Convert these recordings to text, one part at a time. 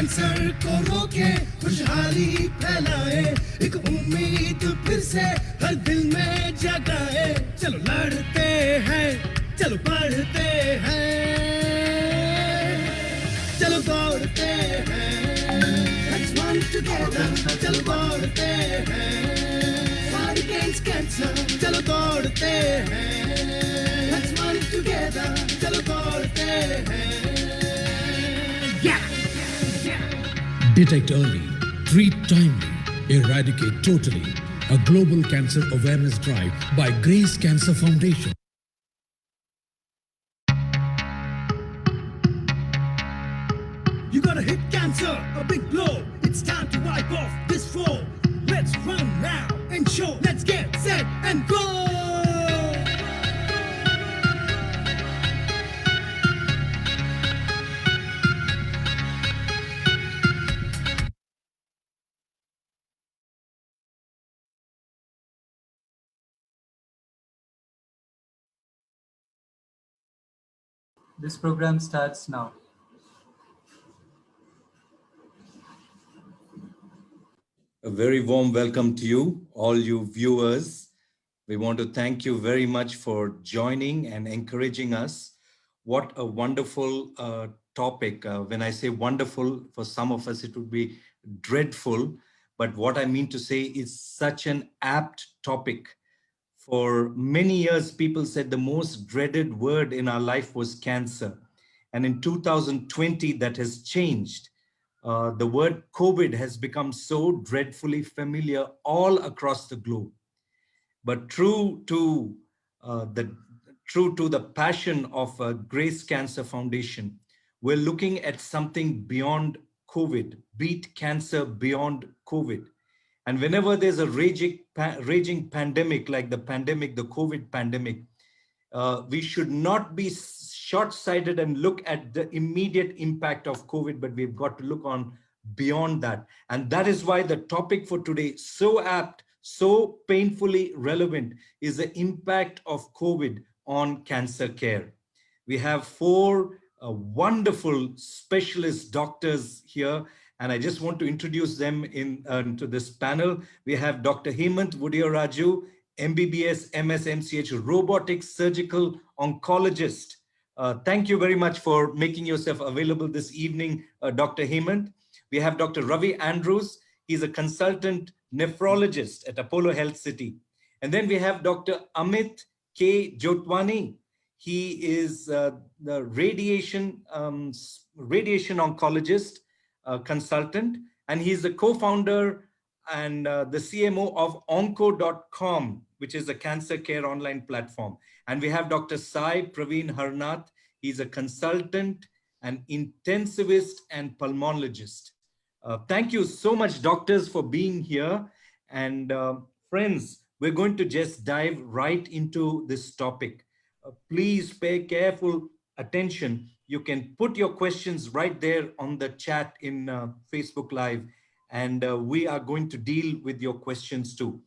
Cancer को रोके, खुशहाली फैलाए, एक उम्मीद फिर से हर दिल में जगाए। चलो लड़ते हैं, चलो बढ़ते हैं, चलो दौड़ते हैं, let's run together, चलो दौड़ते हैं, fight against cancer, चलो दौड़ते हैं, let's run together, चलो दौड़ते हैं, yeah, yeah. Detect early, treat timely, eradicate totally. A global cancer awareness drive by Grace Cancer Foundation. You gotta hit cancer, a big blow. It's time to wipe off this foe. Let's run now and show. Let's get set and go. This program starts now. A very warm welcome to you, all you viewers. We want to thank you very much for joining and encouraging us. What a wonderful topic. When I say wonderful, for some of us it would be dreadful. But what I mean to say is such an apt topic. For many years, people said the most dreaded word in our life was cancer. And in 2020, that has changed. The word COVID has become so dreadfully familiar all across the globe. But true to the passion of Grace Cancer Foundation, we're looking at something beyond COVID, beat cancer beyond COVID. And whenever there's a raging pandemic like the COVID pandemic, we should not be short-sighted and look at the immediate impact of COVID, but we've got to look on beyond that. And that is why the topic for today, so apt, so painfully relevant, is the impact of COVID on cancer care. We have four wonderful specialist doctors here, and I just want to introduce them to this panel. We have Dr. Hemant Raju, MBBS, MS, MCH, robotic surgical oncologist. Thank you very much for making yourself available this evening, Dr. Hemant. We have Dr. Ravi Andrews. He's a consultant nephrologist at Apollo Health City. And then we have Dr. Amit K. Jotwani. He is the radiation oncologist consultant, and he's the co-founder and the CMO of onco.com, which is a cancer care online platform. And we have Dr. Sai Praveen Harnath. He's a consultant, an intensivist, and pulmonologist. Thank you so much, doctors, for being here. And friends, we're going to just dive right into this topic. Please pay careful attention. You can put your questions right there on the chat in Facebook Live, and we are going to deal with your questions too.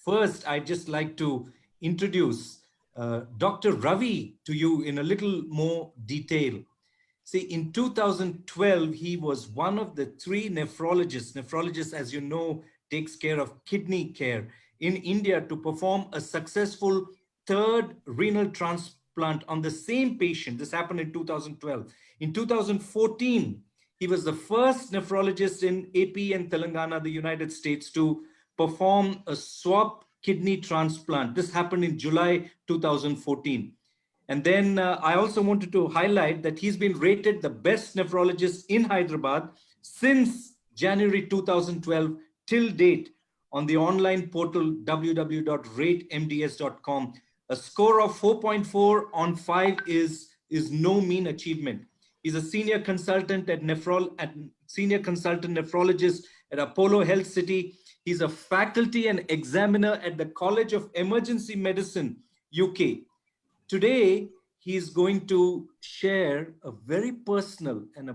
First, I'd just like to introduce Dr. Ravi to you in a little more detail. See, in 2012, he was one of the three nephrologists. Nephrologist, as you know, takes care of kidney care in India to perform a successful third renal transplant on the same patient. This happened in 2012. In 2014, he was the first nephrologist in AP and Telangana, the United States, to perform a swap kidney transplant. This happened in July 2014. And then I also wanted to highlight that he's been rated the best nephrologist in Hyderabad since January 2012 till date on the online portal www.ratemds.com. A score of 4.4 on 5 is no mean achievement. He's a senior consultant nephrologist at Apollo Health City. He's a faculty and examiner at the College of Emergency Medicine, UK. Today, he's going to share a very personal and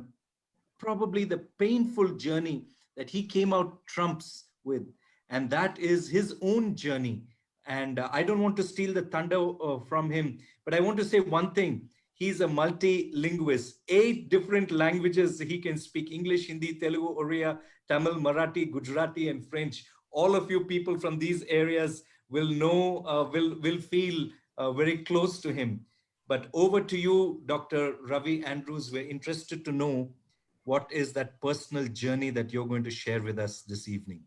probably the painful journey that he came out trumps with. And that is his own journey. And I don't want to steal the thunder from him, but I want to say one thing. He's a multilingualist, 8 different languages. He can speak English, Hindi, Telugu, Oriya, Tamil, Marathi, Gujarati, and French. All of you people from these areas will know, will feel very close to him. But over to you, Dr. Ravi Andrews. We're interested to know what is that personal journey that you're going to share with us this evening.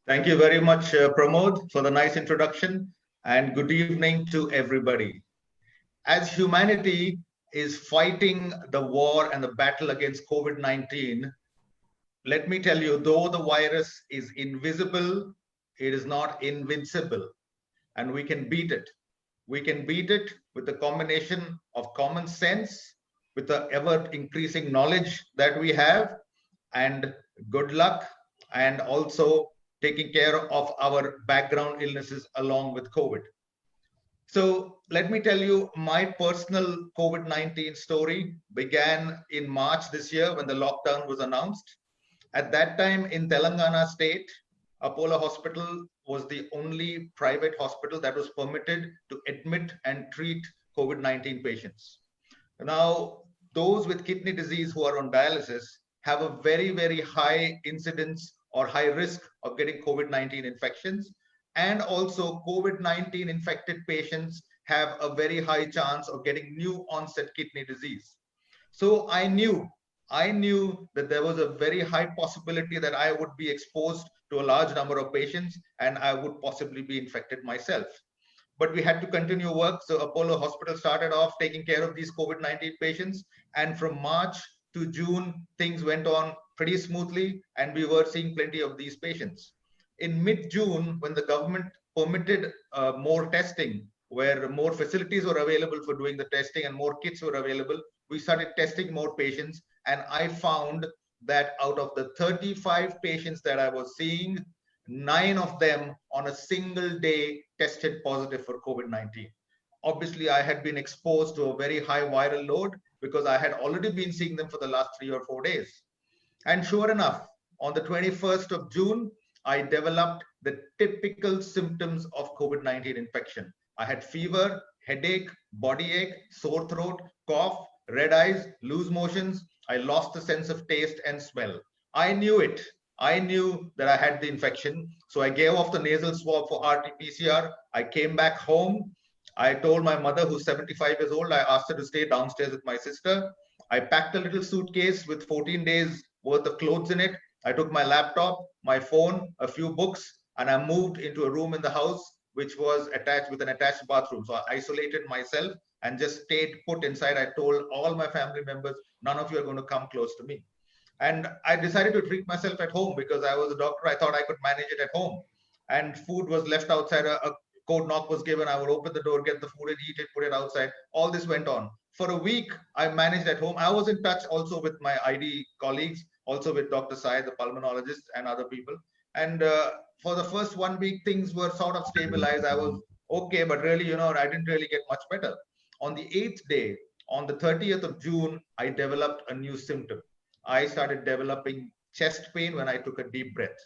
Thank you very much, Pramod, for the nice introduction, and good evening to everybody. As humanity is fighting the war and the battle against COVID-19, let me tell you, though the virus is invisible, it is not invincible, and we can beat it. We can beat it with the combination of common sense, with the ever increasing knowledge that we have, and good luck, and also taking care of our background illnesses along with COVID. So let me tell you, my personal COVID-19 story began in March this year when the lockdown was announced. At that time in Telangana state, Apollo Hospital was the only private hospital that was permitted to admit and treat COVID-19 patients. Now, those with kidney disease who are on dialysis have a very, very high incidence or high risk of getting COVID-19 infections. And also COVID-19 infected patients have a very high chance of getting new onset kidney disease. So I knew that there was a very high possibility that I would be exposed to a large number of patients and I would possibly be infected myself. But we had to continue work. So Apollo Hospital started off taking care of these COVID-19 patients. And from March to June, things went on pretty smoothly and we were seeing plenty of these patients. In mid-June, when the government permitted more testing, where more facilities were available for doing the testing and more kits were available, we started testing more patients. And I found that out of the 35 patients that I was seeing, 9 of them on a single day tested positive for COVID-19. Obviously, I had been exposed to a very high viral load because I had already been seeing them for the last 3 or 4 days. And sure enough, on the 21st of June, I developed the typical symptoms of COVID-19 infection. I had fever, headache, body ache, sore throat, cough, red eyes, loose motions. I lost the sense of taste and smell. I knew it. I knew that I had the infection. So I gave off the nasal swab for RT-PCR. I came back home. I told my mother, who's 75 years old, I asked her to stay downstairs with my sister. I packed a little suitcase with 14 days worth of clothes in it. I took my laptop, my phone, a few books, and I moved into a room in the house which was attached with an attached bathroom. So I isolated myself and just stayed put inside. I told all my family members, none of you are going to come close to me. And I decided to treat myself at home because I was a doctor. I thought I could manage it at home. And food was left outside. A code knock was given. I would open the door, get the food and eat it, put it outside. All this went on. For a week, I managed at home. I was in touch also with my ID colleagues, also with Dr. Sai, the pulmonologist, and other people. And for the first 1 week, things were sort of stabilized. I was okay, but really, I didn't really get much better. On the 8th day, on the 30th of June, I developed a new symptom. I started developing chest pain when I took a deep breath.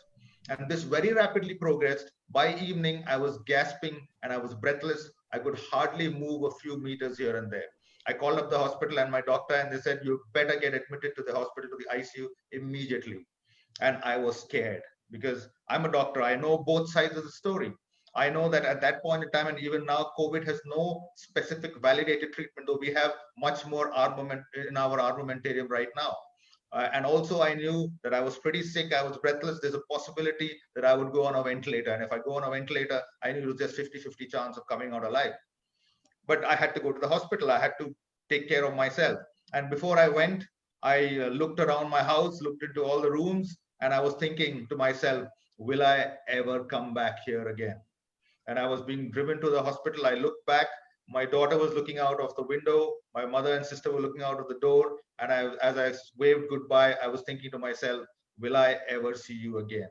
And this very rapidly progressed. By evening, I was gasping and I was breathless. I could hardly move a few meters here and there. I called up the hospital and my doctor, and they said, you better get admitted to the hospital, to the ICU immediately. And I was scared because I'm a doctor. I know both sides of the story. I know that at that point in time, and even now, COVID has no specific validated treatment, though we have much more armament in our armamentarium right now. And also I knew that I was pretty sick. I was breathless. There's a possibility that I would go on a ventilator. And if I go on a ventilator, I knew it was just 50-50 chance of coming out alive. But I had to go to the hospital. I had to take care of myself. And before I went, I looked around my house, looked into all the rooms, and I was thinking to myself, will I ever come back here again? And I was being driven to the hospital. I looked back. My daughter was looking out of the window. My mother and sister were looking out of the door. And as I waved goodbye, I was thinking to myself, will I ever see you again?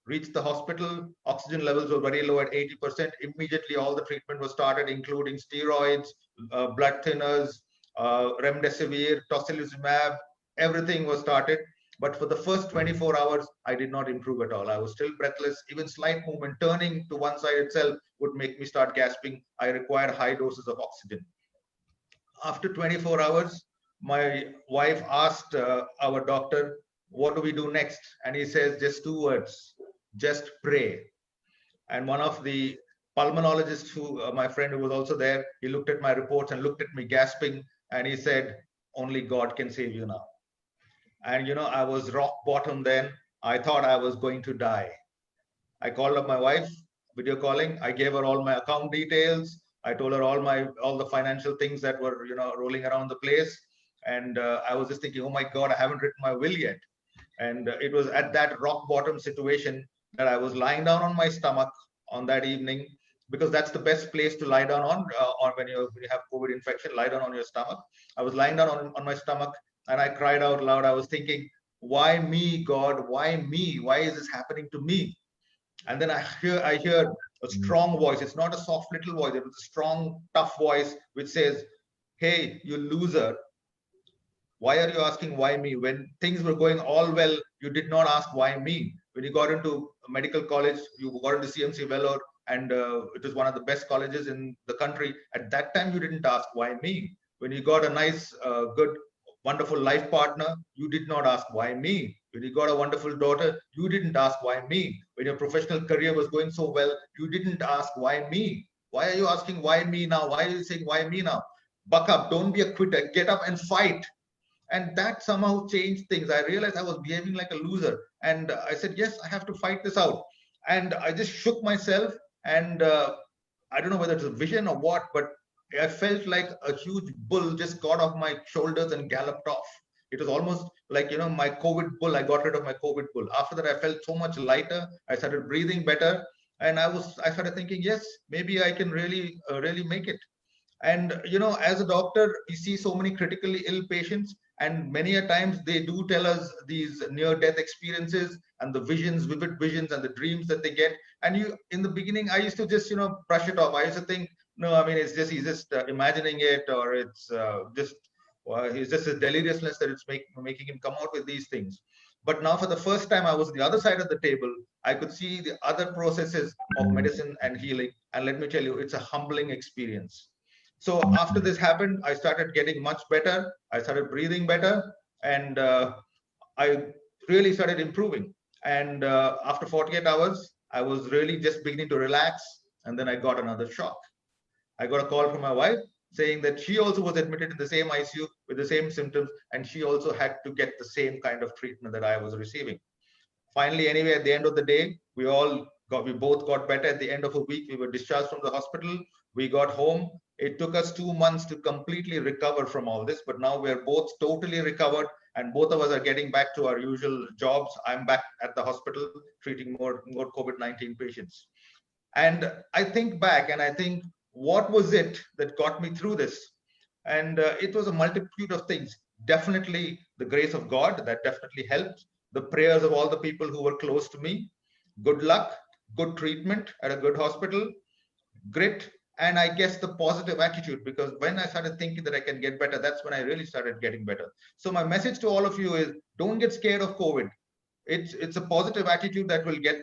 Reached the hospital. Oxygen levels were very low at 80%. Immediately, all the treatment was started, including steroids, blood thinners, remdesivir, tocilizumab. Everything was started. But for the first 24 hours, I did not improve at all. I was still breathless. Even slight movement, turning to one side itself would make me start gasping. I required high doses of oxygen. after 24 hours, my wife asked our doctor, what do we do next? And he says just two words, just pray. And one of the pulmonologists who, my friend who was also there, he looked at my reports and looked at me gasping, and he said, only God can save you now. And I was rock bottom then. I thought I was going to die. I called up my wife, video calling. I gave her all my account details. I told her all the financial things that were rolling around the place. And I was just thinking, oh my God, I haven't written my will yet. And it was at that rock bottom situation that I was lying down on my stomach on that evening, because that's the best place to lie down on when you have COVID infection. Lie down on your stomach. I was lying down on my stomach, and I cried out loud. I was thinking, why me, God? Why me? Why is this happening to me? And then I hear a strong voice. It's not a soft little voice. It was a strong, tough voice which says, hey, you loser, why are you asking why me? When things were going all well, you did not ask why me. When you got into medical college, you got into CMC Vellore, and it was one of the best colleges in the country. At that time, you didn't ask why me. When you got a nice, good, wonderful life partner, you did not ask why me. When you got a wonderful daughter, you didn't ask why me. When your professional career was going so well, you didn't ask why me. Why are you asking why me now? Why are you saying why me now? Buck up, don't be a quitter, get up and fight. And that somehow changed things. I realized I was behaving like a loser, and I said, yes, I have to fight this out. And I just shook myself, and I don't know whether it's a vision or what, but I felt like a huge bull just got off my shoulders and galloped off. It was almost like my COVID bull. I got rid of my COVID bull. After that, I felt so much lighter. I started breathing better, and I started thinking, yes, maybe I can really make it. And as a doctor, we see so many critically ill patients, and many a times they do tell us these near death experiences and the visions, vivid visions, and the dreams that they get. And in the beginning, I used to just brush it off. I used to think, no, I mean, he's just imagining it, or it's just he's just a deliriousness that it's making him come out with these things. But now, for the first time, I was on the other side of the table. I could see the other processes of medicine and healing, and let me tell you, it's a humbling experience. So after this happened, I started getting much better. I started breathing better, and I really started improving. And after 48 hours, I was really just beginning to relax. And then I got another shock. I got a call from my wife saying that she also was admitted in the same ICU with the same symptoms, and she also had to get the same kind of treatment that I was receiving. Finally, anyway, at the end of the day, we both got better. At the end of a week, we were discharged from the hospital. We got home. It took us 2 months to completely recover from all this, but now we're both totally recovered, and both of us are getting back to our usual jobs. I'm back at the hospital treating more COVID-19 patients. And I think back and I think, what was it that got me through this? And it was a multitude of things. Definitely the grace of God, that definitely helped. The prayers of all the people who were close to me, good luck, good treatment at a good hospital, grit, and I guess the positive attitude, because when I started thinking that I can get better, that's when I really started getting better. So my message to all of you is, don't get scared of COVID. It's a positive attitude that will get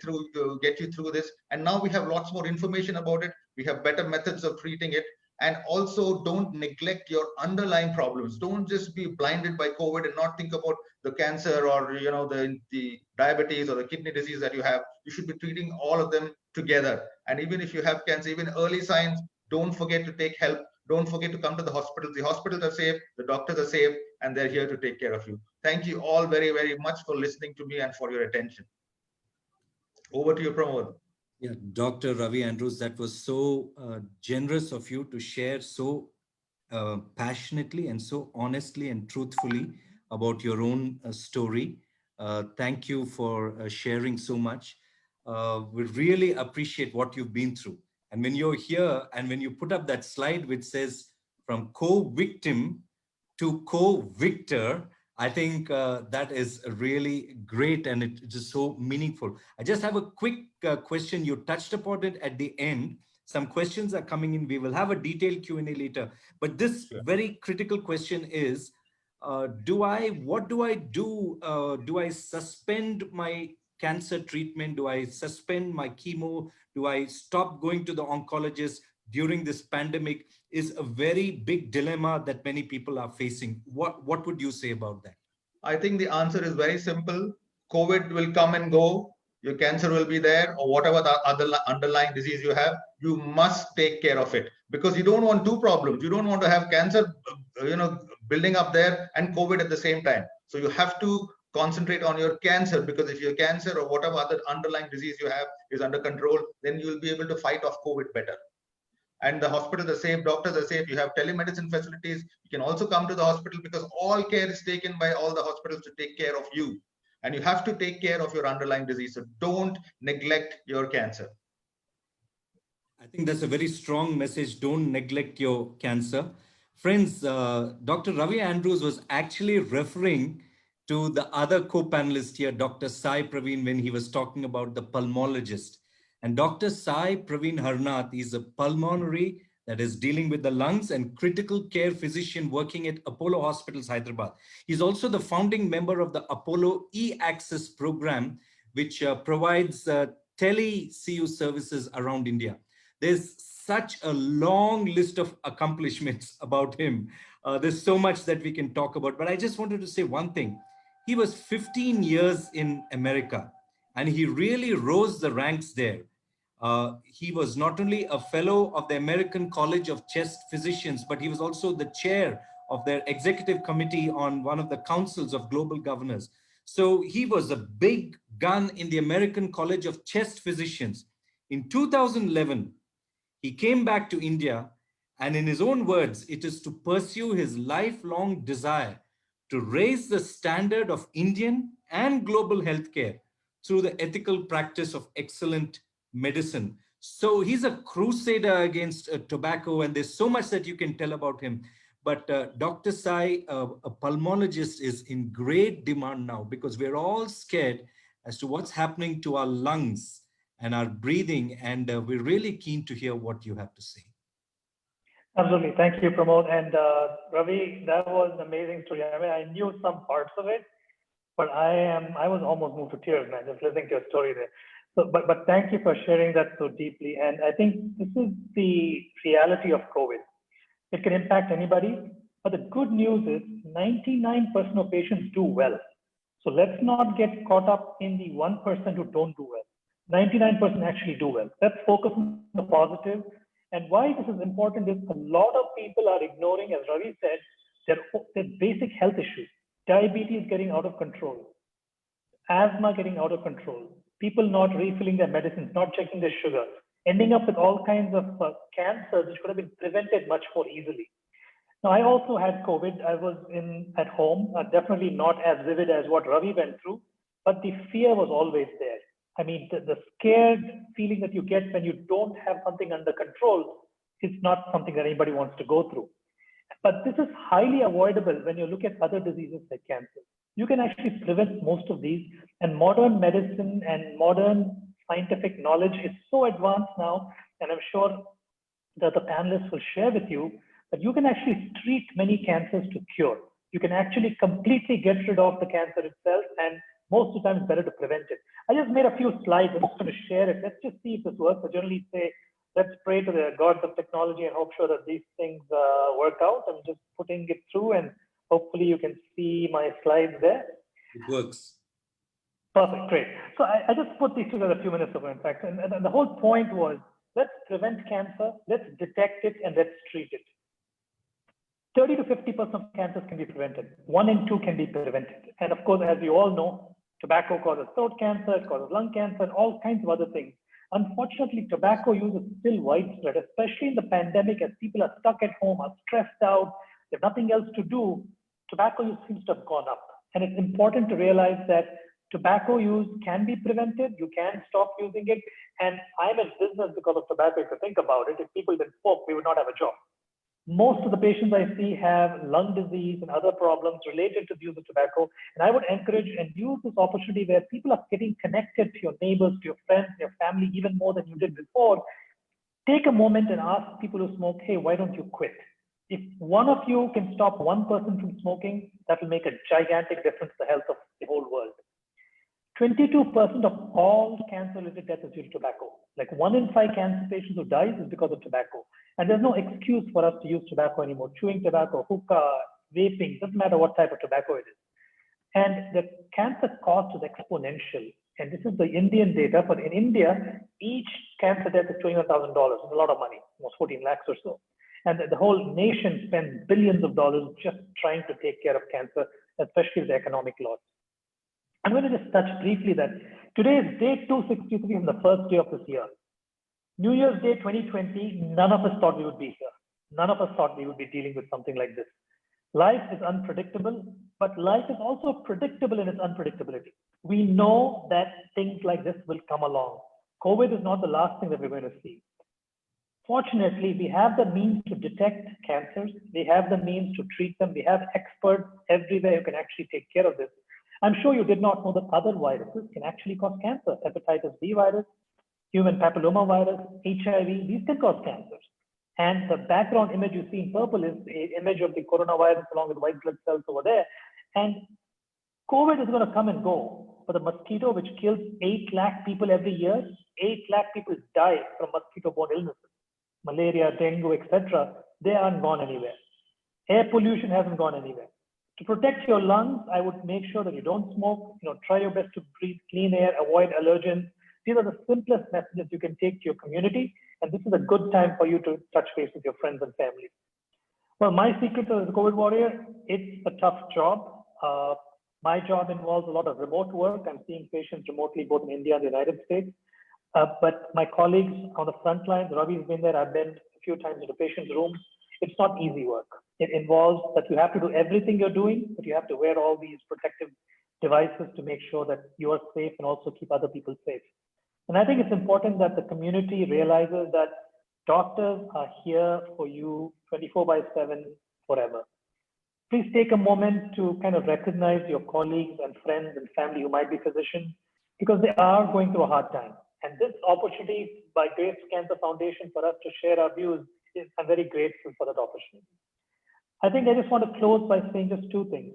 you through this. And now we have lots more information about it. We have better methods of treating it. And also, don't neglect your underlying problems. Don't just be blinded by COVID and not think about the cancer, or the diabetes or the kidney disease that you have. You should be treating all of them together. And even if you have cancer, even early signs, don't forget to take help. Don't forget to come to the hospitals. The hospitals are safe, the doctors are safe, and they're here to take care of you. Thank you all very, very much for listening to me and for your attention. Over to you, Pramod. Yeah, Dr. Ravi Andrews, that was so generous of you to share so passionately and so honestly and truthfully about your own story. Thank you for sharing so much. We really appreciate what you've been through. And when you're here and when you put up that slide which says from co-victim to co-victor, I think that is really great, and it is so meaningful. I just have a quick question. You touched upon it at the end. Some questions are coming in. We will have a detailed Q&A later. But this very critical question is, what do I do? Do I suspend my cancer treatment? Do I suspend my chemo? Do I stop going to the oncologist? during this pandemic is a very big dilemma that many people are facing. What would you say about that? I think the answer is very simple. COVID will come and go. Your cancer will be there, or whatever the other underlying disease you have. You must take care of it because you don't want two problems. You don't want to have cancer, building up there and COVID at the same time. So you have to concentrate on your cancer, because if your cancer or whatever other underlying disease you have is under control, then you will be able to fight off COVID better. And the hospitals are safe, doctors are safe. You have telemedicine facilities. You can also come to the hospital because all care is taken by all the hospitals to take care of you. And you have to take care of your underlying disease. So don't neglect your cancer. I think that's a very strong message. Don't neglect your cancer. Friends, Dr. Ravi Andrews was actually referring to the other co-panelist here, Dr. Sai Praveen, when he was talking about the pulmonologist. And Dr. Sai Praveen Harnath is a pulmonary, that is dealing with the lungs, and critical care physician working at Apollo Hospitals, Hyderabad. He's also the founding member of the Apollo e-Access program, which provides tele-CU services around India. There's such a long list of accomplishments about him. There's so much that we can talk about, but I just wanted to say one thing. He was 15 years in America, and he really rose the ranks there. He was not only a fellow of the American College of Chest Physicians, but he was also the chair of their executive committee on one of the councils of global governors. So he was a big gun in the American College of Chest Physicians. In 2011, he came back to India, and in his own words, it is to pursue his lifelong desire to raise the standard of Indian and global healthcare through the ethical practice of excellent medicine. So he's a crusader against tobacco, and there's so much that you can tell about him. But Dr. Sai, a pulmonologist, is in great demand now because we're all scared as to what's happening to our lungs and our breathing, and we're really keen to hear what you have to say. Absolutely. Thank you, Pramod. And Ravi, that was an amazing story. I mean, I knew some parts of it, but I was almost moved to tears, man, just listening to your story there. So, but thank you for sharing that so deeply. And I think this is the reality of COVID. It can impact anybody, but the good news is 99% of patients do well. So let's not get caught up in the 1% who don't do well. 99% actually do well. Let's focus on the positive. And why this is important is a lot of people are ignoring, as Ravi said, their basic health issues. Diabetes getting out of control, asthma getting out of control, people not refilling their medicines, not checking their sugar, ending up with all kinds of cancers which could have been prevented much more easily. Now, I also had COVID. I was at home, definitely not as vivid as what Ravi went through, but the fear was always there. I mean, the scared feeling that you get when you don't have something under control is not something that anybody wants to go through. But this is highly avoidable when you look at other diseases like cancer. You can actually prevent most of these, and modern medicine and modern scientific knowledge is so advanced now, and I'm sure that the panelists will share with you that you can actually treat many cancers to cure. You can actually completely get rid of the cancer itself, and most of the time it's better to prevent it. I just made a few slides. I'm just going to share it. Let's just see if this works. I generally say, let's pray to the gods of technology and hope sure that these things work out. I'm just putting it through, and hopefully you can see my slides there. It works. Perfect, great. So I just put these together a few minutes ago, in fact, and the whole point was, let's prevent cancer, let's detect it, and let's treat it. 30 to 50% of cancers can be prevented. 1 in 2 can be prevented. And of course, as you all know, tobacco causes throat cancer, it causes lung cancer, and all kinds of other things. Unfortunately, tobacco use is still widespread, especially in the pandemic, as people are stuck at home, are stressed out, they have nothing else to do. Tobacco use seems to have gone up. And it's important to realize that tobacco use can be prevented. You can stop using it. And I'm in business because of tobacco. If you think about it, if people didn't smoke, we would not have a job. Most of the patients I see have lung disease and other problems related to the use of tobacco. And I would encourage and use this opportunity where people are getting connected to your neighbors, to your friends, your family, even more than you did before. Take a moment and ask people who smoke, hey, why don't you quit? If one of you can stop one person from smoking, that will make a gigantic difference to the health of the whole world. 22% of all cancer-related deaths is due to tobacco. Like 1 in 5 cancer patients who dies is because of tobacco. And there's no excuse for us to use tobacco anymore. Chewing tobacco, hookah, vaping, doesn't matter what type of tobacco it is. And the cancer cost is exponential. And this is the Indian data, but in India, each cancer death is $21,000. It's a lot of money, almost 14 lakhs or so. And the whole nation spends billions of dollars just trying to take care of cancer, especially with the economic loss. I'm going to just touch briefly that today is day 263 on the first day of this year. New Year's Day 2020, none of us thought we would be here. None of us thought we would be dealing with something like this. Life is unpredictable, but life is also predictable in its unpredictability. We know that things like this will come along. COVID is not the last thing that we're going to see. Fortunately, we have the means to detect cancers. We have the means to treat them. We have experts everywhere who can actually take care of this. I'm sure you did not know that other viruses can actually cause cancer. Hepatitis B virus, human papillomavirus, HIV, these can cause cancers. And the background image you see in purple is an image of the coronavirus along with white blood cells over there. And COVID is going to come and go. But the mosquito, which kills 8 lakh people every year, 8 lakh people die from mosquito-borne illnesses, malaria, dengue, etc. They aren't gone anywhere. Air pollution hasn't gone anywhere. To protect your lungs, I would make sure that you don't smoke. Try your best to breathe clean air, avoid allergens. These are the simplest messages you can take to your community, and this is a good time for you to touch base with your friends and family. Well, my secret as a COVID warrior, it's a tough job. My job involves a lot of remote work. I'm seeing patients remotely both in India and the United States. But my colleagues on the front lines, Ravi's been there, I've been a few times in the patient's rooms. It's not easy work. It involves that you have to do everything you're doing, but you have to wear all these protective devices to make sure that you are safe and also keep other people safe. And I think it's important that the community realizes that doctors are here for you 24/7 forever. Please take a moment to kind of recognize your colleagues and friends and family who might be physicians, because they are going through a hard time. And this opportunity by Grace Cancer Foundation for us to share our views, I'm very grateful for that opportunity. I think I just want to close by saying just 2 things.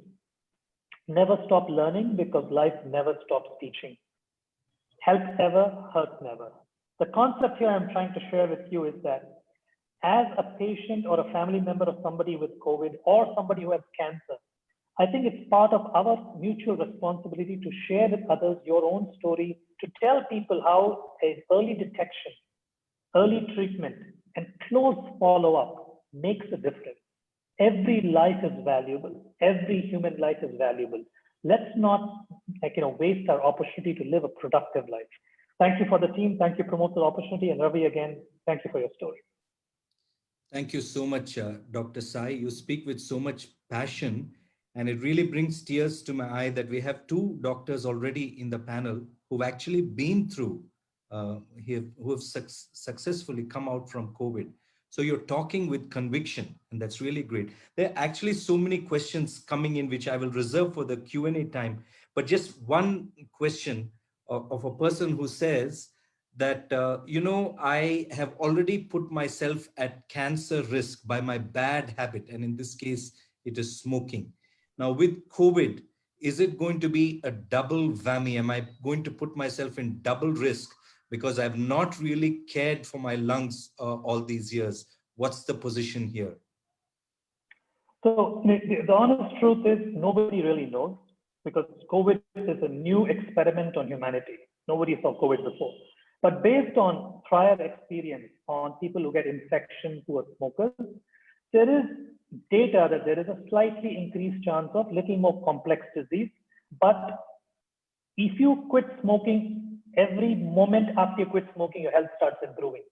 Never stop learning, because life never stops teaching. Help ever, hurt never. The concept here I'm trying to share with you is that as a patient or a family member of somebody with COVID or somebody who has cancer, I think it's part of our mutual responsibility to share with others your own story, to tell people how early detection, early treatment, and close follow-up makes a difference. Every life is valuable. Every human life is valuable. Let's not waste our opportunity to live a productive life. Thank you for the team. Thank you, Pramod, for the opportunity. And Ravi, again, thank you for your story. Thank you so much, Dr. Sai. You speak with so much passion, and it really brings tears to my eye that we have 2 doctors already in the panel who've actually been through, who have successfully come out from COVID. So you're talking with conviction, and that's really great. There are actually so many questions coming in, which I will reserve for the Q&A time. But just one question of a person who says that, I have already put myself at cancer risk by my bad habit. And in this case, it is smoking. Now with COVID, is it going to be a double whammy? Am I going to put myself in double risk because I've not really cared for my lungs all these years? What's the position here? So the honest truth is nobody really knows, because COVID is a new experiment on humanity. Nobody saw COVID before. But based on prior experience on people who get infections who are smokers, there is data that there is a slightly increased chance of little more complex disease. But if you quit smoking, every moment after you quit smoking, your health starts improving.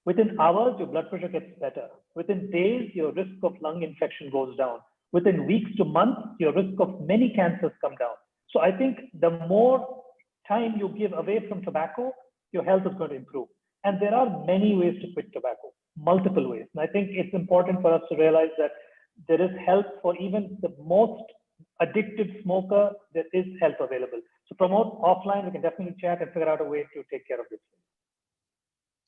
Within hours, your blood pressure gets better. Within days, your risk of lung infection goes down. Within weeks to months, your risk of many cancers come down. So I think the more time you give away from tobacco, your health is going to improve. And there are many ways to quit tobacco, multiple ways. And I think it's important for us to realize that there is help for even the most addicted smoker. There is help available. So Pramod, offline, we can definitely chat and figure out a way to take care of this.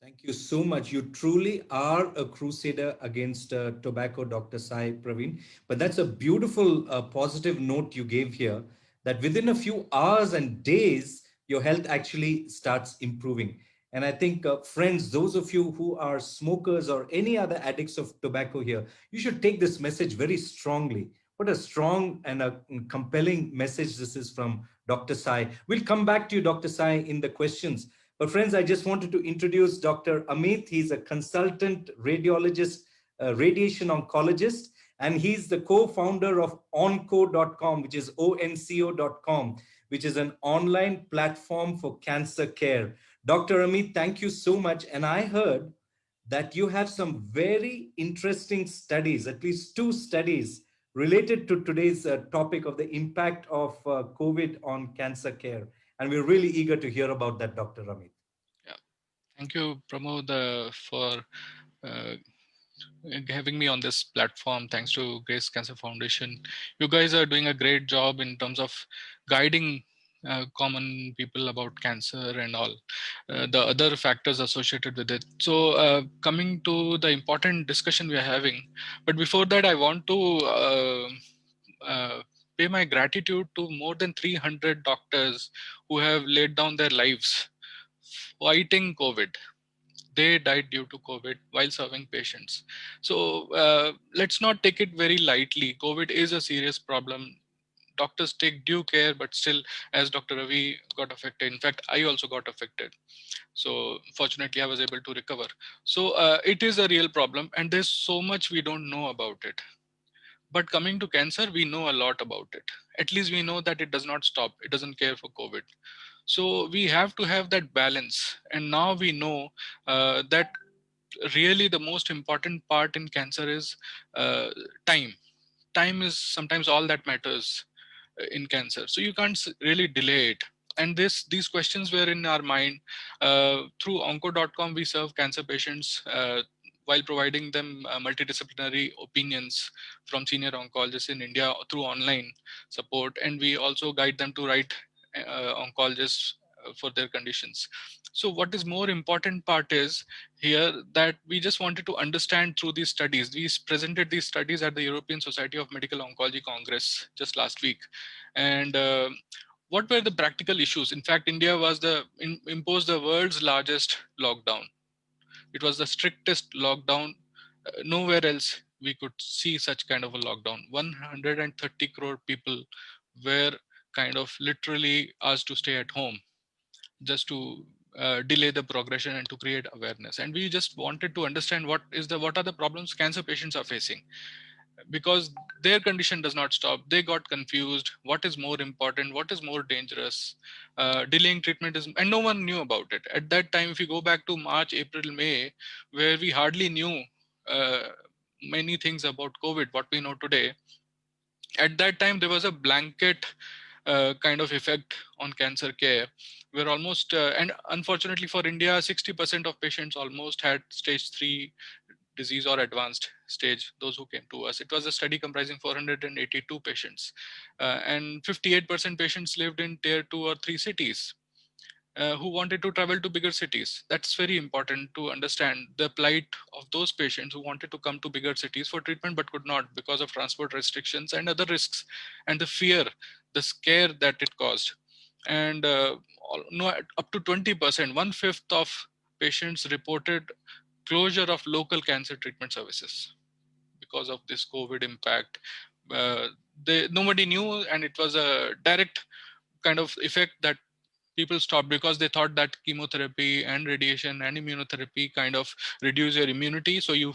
Thank you so much. You truly are a crusader against tobacco, Dr. Sai Praveen. But that's a beautiful positive note you gave here, that within a few hours and days, your health actually starts improving. And I think, friends, those of you who are smokers or any other addicts of tobacco here, you should take this message very strongly. What a strong and a compelling message this is from Dr. Sai. We'll come back to you, Dr. Sai, in the questions. But friends, I just wanted to introduce Dr. Amit. He's a consultant radiologist, radiation oncologist, and he's the co-founder of onco.com, which is onco.com, which is an online platform for cancer care. Dr. Amit, thank you so much. And I heard that you have some very interesting studies, at least two studies related to today's topic of the impact of COVID on cancer care. And we're really eager to hear about that, Dr. Amit. Yeah, thank you, Pramod, for uh, having me on this platform. Thanks to Grace Cancer Foundation. You guys are doing a great job in terms of guiding common people about cancer and all the other factors associated with it. So coming to the important discussion we are having, but before that, I want to pay my gratitude to more than 300 doctors who have laid down their lives fighting COVID. They died due to COVID while serving patients. So let's not take it very lightly. COVID is a serious problem. Doctors take due care, but still, as Dr. Ravi got affected, in fact, I also got affected. So fortunately, I was able to recover. So it is a real problem, and there's so much we don't know about it. But coming to cancer, we know a lot about it. At least we know that it does not stop. It doesn't care for COVID. So we have to have that balance. And now we know that really the most important part in cancer is time. Time is sometimes all that matters in cancer. So you can't really delay it. And these questions were in our mind. Through onco.com, we serve cancer patients while providing them multidisciplinary opinions from senior oncologists in India through online support. And we also guide them to right oncologists for their conditions. So what is more important part is here that we just wanted to understand through these studies. We presented these studies at the European Society of Medical Oncology Congress just last week. And what were the practical issues? In fact, India was imposed the world's largest lockdown. It was the strictest lockdown. Nowhere else we could see such kind of a lockdown. 130 crore people were kind of literally asked to stay at home just to delay the progression and to create awareness. And we just wanted to understand what are the problems cancer patients are facing, because their condition does not stop. They got confused. What is more important? What is more dangerous? Delaying treatment is, and no one knew about it at that time. If you go back to March, April, May, where we hardly knew uh, many things about COVID, what we know today, at that time there was a blanket kind of effect on cancer care, where almost and unfortunately for India, 60% of patients almost had stage 3 disease or advanced stage, those who came to us. It was a study comprising 482 patients, and 58% patients lived in tier 2 or 3 cities, who wanted to travel to bigger cities. That's very important to understand the plight of those patients who wanted to come to bigger cities for treatment but could not because of transport restrictions and other risks, and the fear, the scare that it caused. And no, up to 20%, 1/5 of patients reported closure of local cancer treatment services because of this COVID impact. Uh, Nobody knew, and it was a direct kind of effect that people stopped because they thought that chemotherapy and radiation and immunotherapy kind of reduce your immunity, so you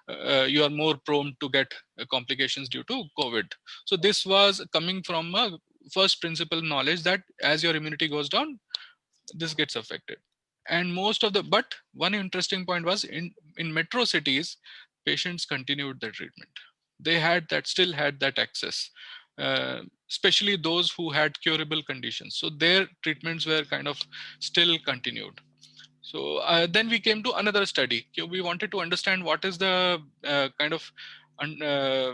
are more prone to get complications due to COVID. So this was coming from a first principle knowledge that as your immunity goes down, this gets affected. And most of the, but one interesting point was in metro cities, patients continued their treatment. They had that, still had that access, especially those who had curable conditions, so their treatments were kind of still continued. So then we came to another study. We wanted to understand what is the kind of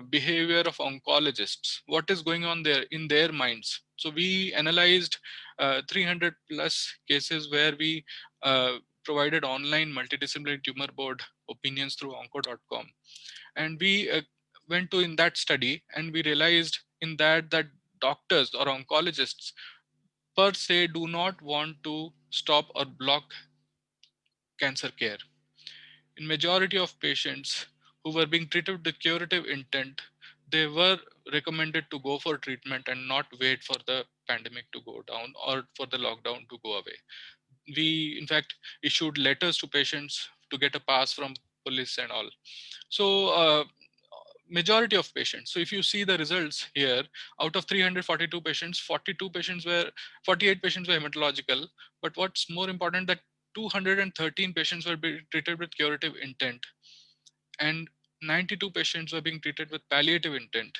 behavior of oncologists, what is going on there in their minds. So we analyzed 300 plus cases where we provided online multidisciplinary tumor board opinions through onco.com. And we went to in that study, and we realized in that doctors or oncologists per se do not want to stop or block cancer care. In majority of patients who were being treated with the curative intent, they were recommended to go for treatment and not wait for the pandemic to go down or for the lockdown to go away. We, in fact, issued letters to patients to get a pass from police and all. So, majority of patients. So, if you see the results here, out of 342 patients, 48 patients were hematological. But what's more important that 213 patients were being treated with curative intent, and 92 patients were being treated with palliative intent.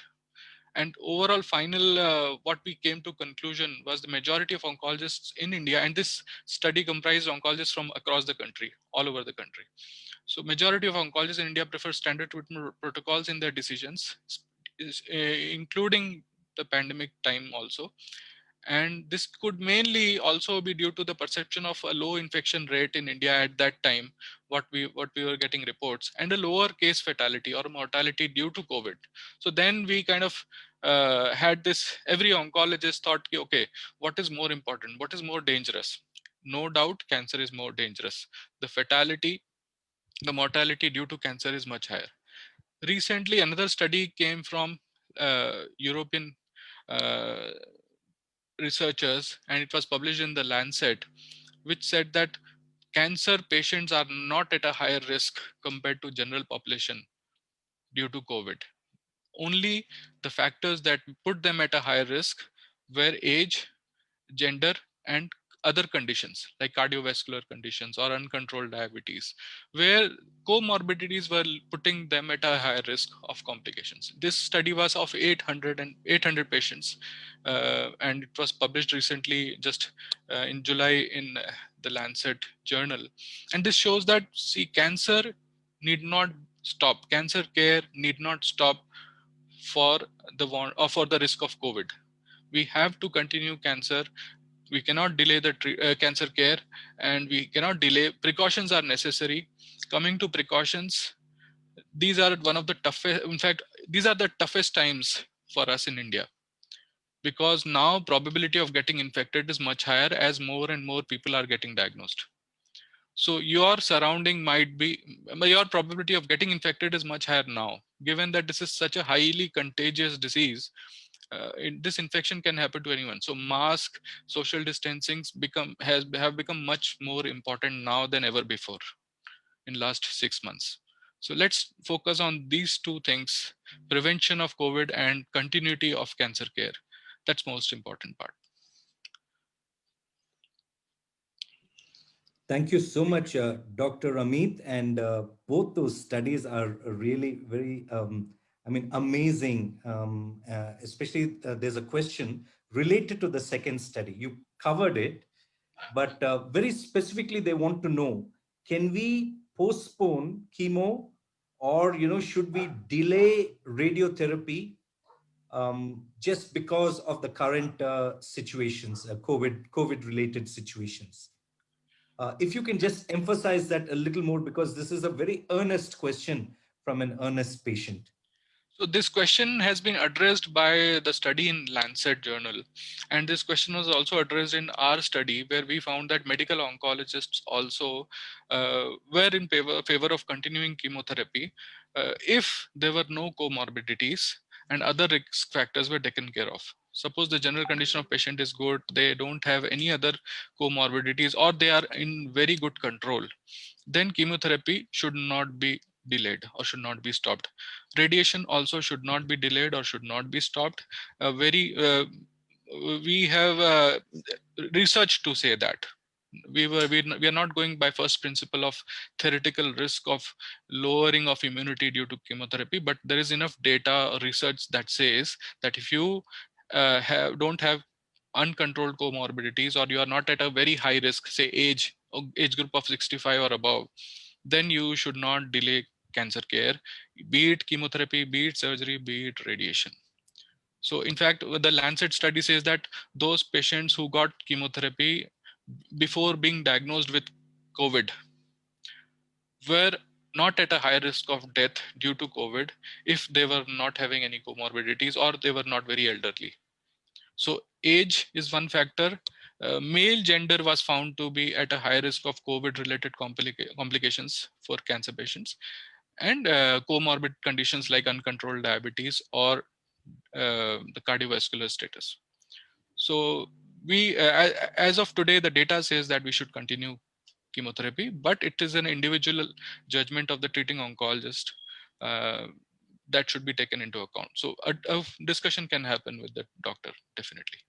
And overall final what we came to conclusion was the majority of oncologists in India, and this study comprised oncologists from across the country, all over the country. So majority of oncologists in India prefer standard treatment protocols in their decisions, including the pandemic time also. And this could mainly also be due to the perception of a low infection rate in India at that time, what we were getting reports, and a lower case fatality or mortality due to COVID. So then we kind of had this, every oncologist thought, okay, what is more important? What is more dangerous? No doubt cancer is more dangerous. The fatality, the mortality due to cancer is much higher. Recently, another study came from European uh, researchers, and it was published in the Lancet, which said that cancer patients are not at a higher risk compared to general population due to COVID. Only the factors that put them at a higher risk were age, gender, and other conditions like cardiovascular conditions or uncontrolled diabetes, where comorbidities were putting them at a higher risk of complications. This study was of 800 patients, and it was published recently, just in July, in the Lancet journal. And this shows that, see, cancer need not stop. Cancer care need not stop for for the risk of COVID. We have to continue cancer. We cannot delay the cancer care, and we cannot delay. Precautions are necessary. Coming to precautions, these are one of the toughest, in fact, these are the toughest times for us in India, because now probability of getting infected is much higher as more and more people are getting diagnosed. So your surrounding might be, your probability of getting infected is much higher now, given that this is such a highly contagious disease. This infection can happen to anyone. So mask, social distancing have become much more important now than ever before in last 6 months. So let's focus on these two things: prevention of COVID and continuity of cancer care. That's most important part. Thank you so much, Dr. Amit. And both those studies are really very, amazing. Especially there's a question related to the second study. You covered it, but very specifically, they want to know, can we postpone chemo, or, should we delay radiotherapy just because of the current situations, COVID related situations? If you can just emphasize that a little more, because this is a very earnest question from an earnest patient. So this question has been addressed by the study in Lancet journal. And this question was also addressed in our study, where we found that medical oncologists also were in favor of continuing chemotherapy if there were no comorbidities and other risk factors were taken care of. Suppose the general condition of patient is good, they don't have any other comorbidities, or they are in very good control, then chemotherapy should not be delayed or should not be stopped. Radiation also should not be delayed or should not be stopped. We have research to say that. We are not going by first principle of theoretical risk of lowering of immunity due to chemotherapy, but there is enough data or research that says that if you don't have uncontrolled comorbidities, or you are not at a very high risk, say age group of 65 or above, then you should not delay cancer care, be it chemotherapy, be it surgery, be it radiation. So in fact, the Lancet study says that those patients who got chemotherapy before being diagnosed with COVID were not at a high risk of death due to COVID if they were not having any comorbidities or they were not very elderly. So age is one factor, Male gender was found to be at a higher risk of COVID-related complications for cancer patients, and comorbid conditions like uncontrolled diabetes or the cardiovascular status. So we, as of today, the data says that we should continue chemotherapy, but it is an individual judgment of the treating oncologist uh, that should be taken into account. So a discussion can happen with the doctor, definitely.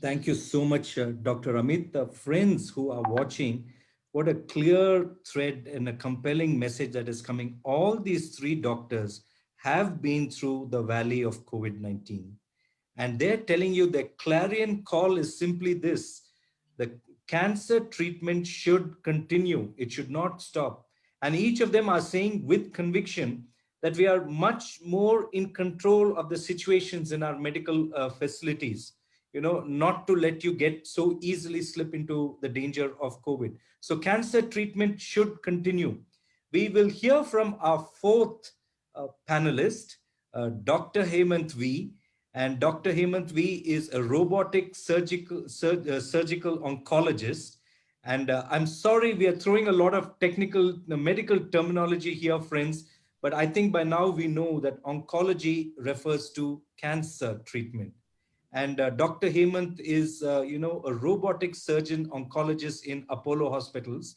Thank you so much, Dr. Amit. The friends who are watching, what a clear thread and a compelling message that is coming. All these three doctors have been through the valley of COVID-19. And they're telling you the clarion call is simply this: the cancer treatment should continue, it should not stop. And each of them are saying with conviction that we are much more in control of the situations in our medical facilities, not to let you get so easily slip into the danger of COVID. So cancer treatment should continue. We will hear from our fourth panelist, Dr. Hemant V. And Dr. Hemant V is a robotic surgical oncologist. And I'm sorry, we are throwing a lot of technical medical terminology here, friends. But I think by now we know that oncology refers to cancer treatment. And Dr. Hemant is, a robotic surgeon oncologist in Apollo hospitals.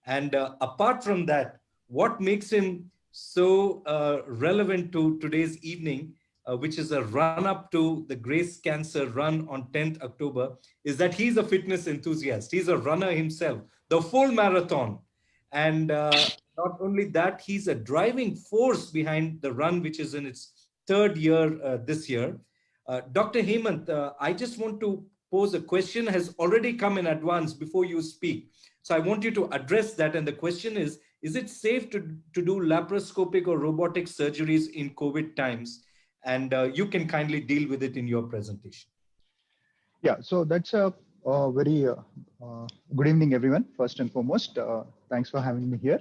And apart from that, what makes him so relevant to today's evening, which is a run up to the Grace Cancer Run on 10th October, is that he's a fitness enthusiast. He's a runner himself, the full marathon. And not only that, he's a driving force behind the run, which is in its third year this year. Dr. Hemant, I just want to pose a question, has already come in advance before you speak. So I want you to address that. And the question is it safe to do laparoscopic or robotic surgeries in COVID times? And you can kindly deal with it in your presentation. Yeah, so that's a very good evening, everyone. First and foremost, thanks for having me here.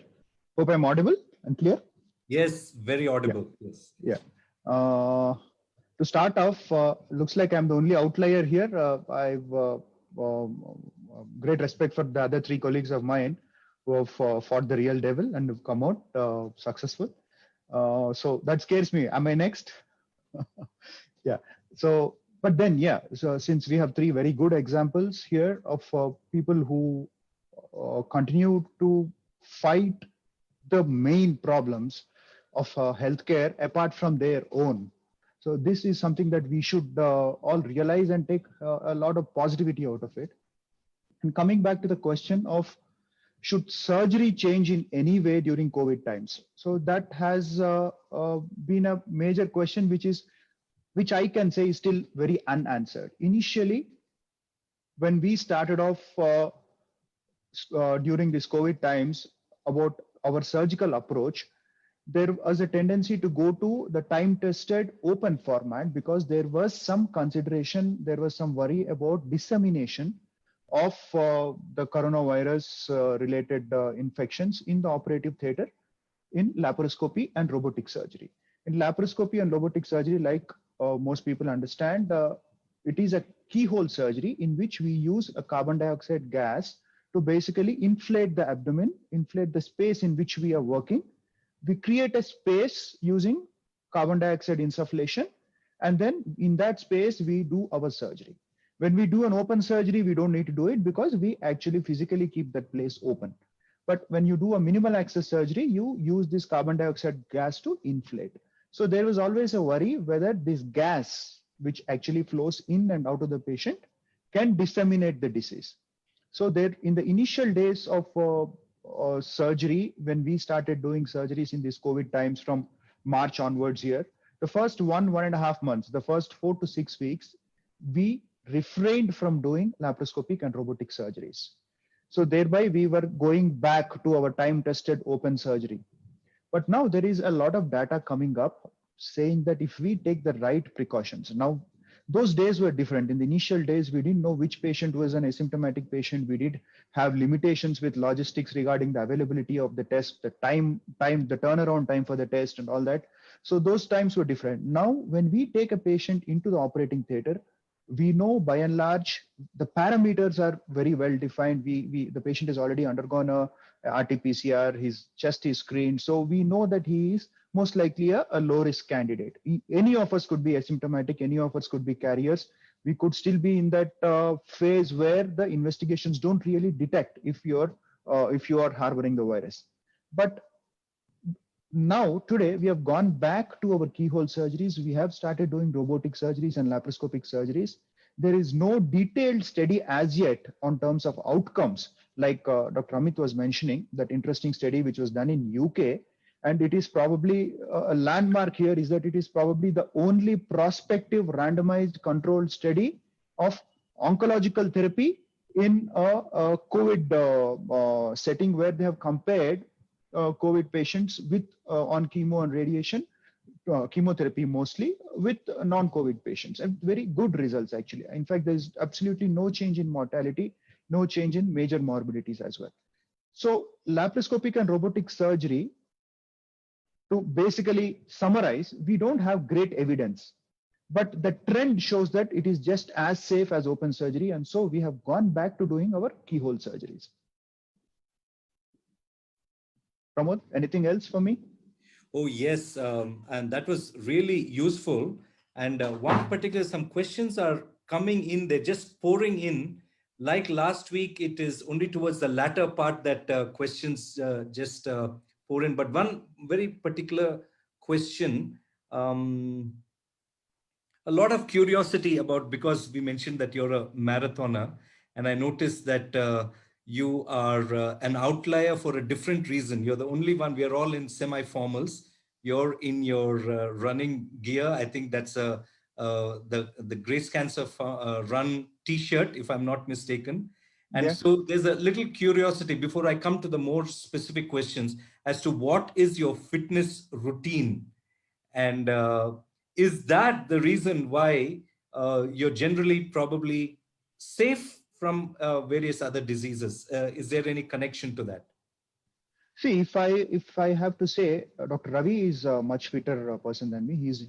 Hope I'm audible and clear. Yes, very audible. Yeah. Yes. Yeah. To start off, looks like I'm the only outlier here. I've great respect for the other three colleagues of mine who have fought the real devil and have come out successful. So that scares me. Am I next? Yeah. So, but then, yeah. So since we have three very good examples here of people who continue to fight the main problems of healthcare apart from their own. So this is something that we should all realize and take a lot of positivity out of it. And coming back to the question of should surgery change in any way during COVID times? So that has been a major question, which I can say is still very unanswered. Initially, when we started off during this COVID times about our surgical approach, there was a tendency to go to the time-tested open format because there was some consideration, there was some worry about dissemination of the coronavirus related infections in the operative theater in laparoscopy and robotic surgery. In laparoscopy and robotic surgery, like most people understand, it is a keyhole surgery in which we use a carbon dioxide gas to basically inflate the abdomen, inflate the space in which we are working. We create a space using carbon dioxide insufflation, and then in that space, we do our surgery. When we do an open surgery, we don't need to do it because we actually physically keep that place open. But when you do a minimal access surgery, you use this carbon dioxide gas to inflate. So there was always a worry whether this gas, which actually flows in and out of the patient, can disseminate the disease. So there, in the initial days of surgery, when we started doing surgeries in these COVID times from March onwards here, the first 1.5 months, the first 4 to 6 weeks, we refrained from doing laparoscopic and robotic surgeries. So thereby we were going back to our time-tested open surgery. But now there is a lot of data coming up saying that if we take the right precautions, now those days were different. In the initial days, we didn't know which patient was an asymptomatic patient. We did have limitations with logistics regarding the availability of the test, the turnaround time for the test and all that. So those times were different. Now, when we take a patient into the operating theater, We know by and large the parameters are very well defined. The patient has already undergone a RT-PCR, his chest is screened, so we know that he is most likely a low risk candidate. Any of us could be asymptomatic, any of us could be carriers. We could still be in that phase where the investigations don't really detect if you are harboring the virus. But now today we have gone back to our keyhole surgeries. We have started doing robotic surgeries and laparoscopic surgeries. There is no detailed study as yet on terms of outcomes, like Dr. Amit was mentioning, that interesting study which was done in UK. And it is probably a landmark here is that it is probably the only prospective randomized controlled study of oncological therapy in a COVID setting, where they have compared COVID patients with on chemo and radiation, chemotherapy mostly, with non-COVID patients, and very good results actually. In fact, there is absolutely no change in mortality, no change in major morbidities as well. So laparoscopic and robotic surgery, to basically summarize, we don't have great evidence, but the trend shows that it is just as safe as open surgery, and so we have gone back to doing our keyhole surgeries. Pramod, anything else for me? Oh, yes. And that was really useful. And some questions are coming in, they're just pouring in. Like last week, it is only towards the latter part that questions just pour in. But one very particular question, a lot of curiosity about, because we mentioned that you're a marathoner, and I noticed that you are an outlier for a different reason. You're the only one. We are all in semi-formals. You're in your running gear. I think that's the Grace Cancer Run T-shirt, if I'm not mistaken. And so there's a little curiosity before I come to the more specific questions as to what is your fitness routine, and is that the reason why you're generally probably safe from various other diseases? Is there any connection to that? See, if I have to say, Dr. Ravi is a much fitter person than me. His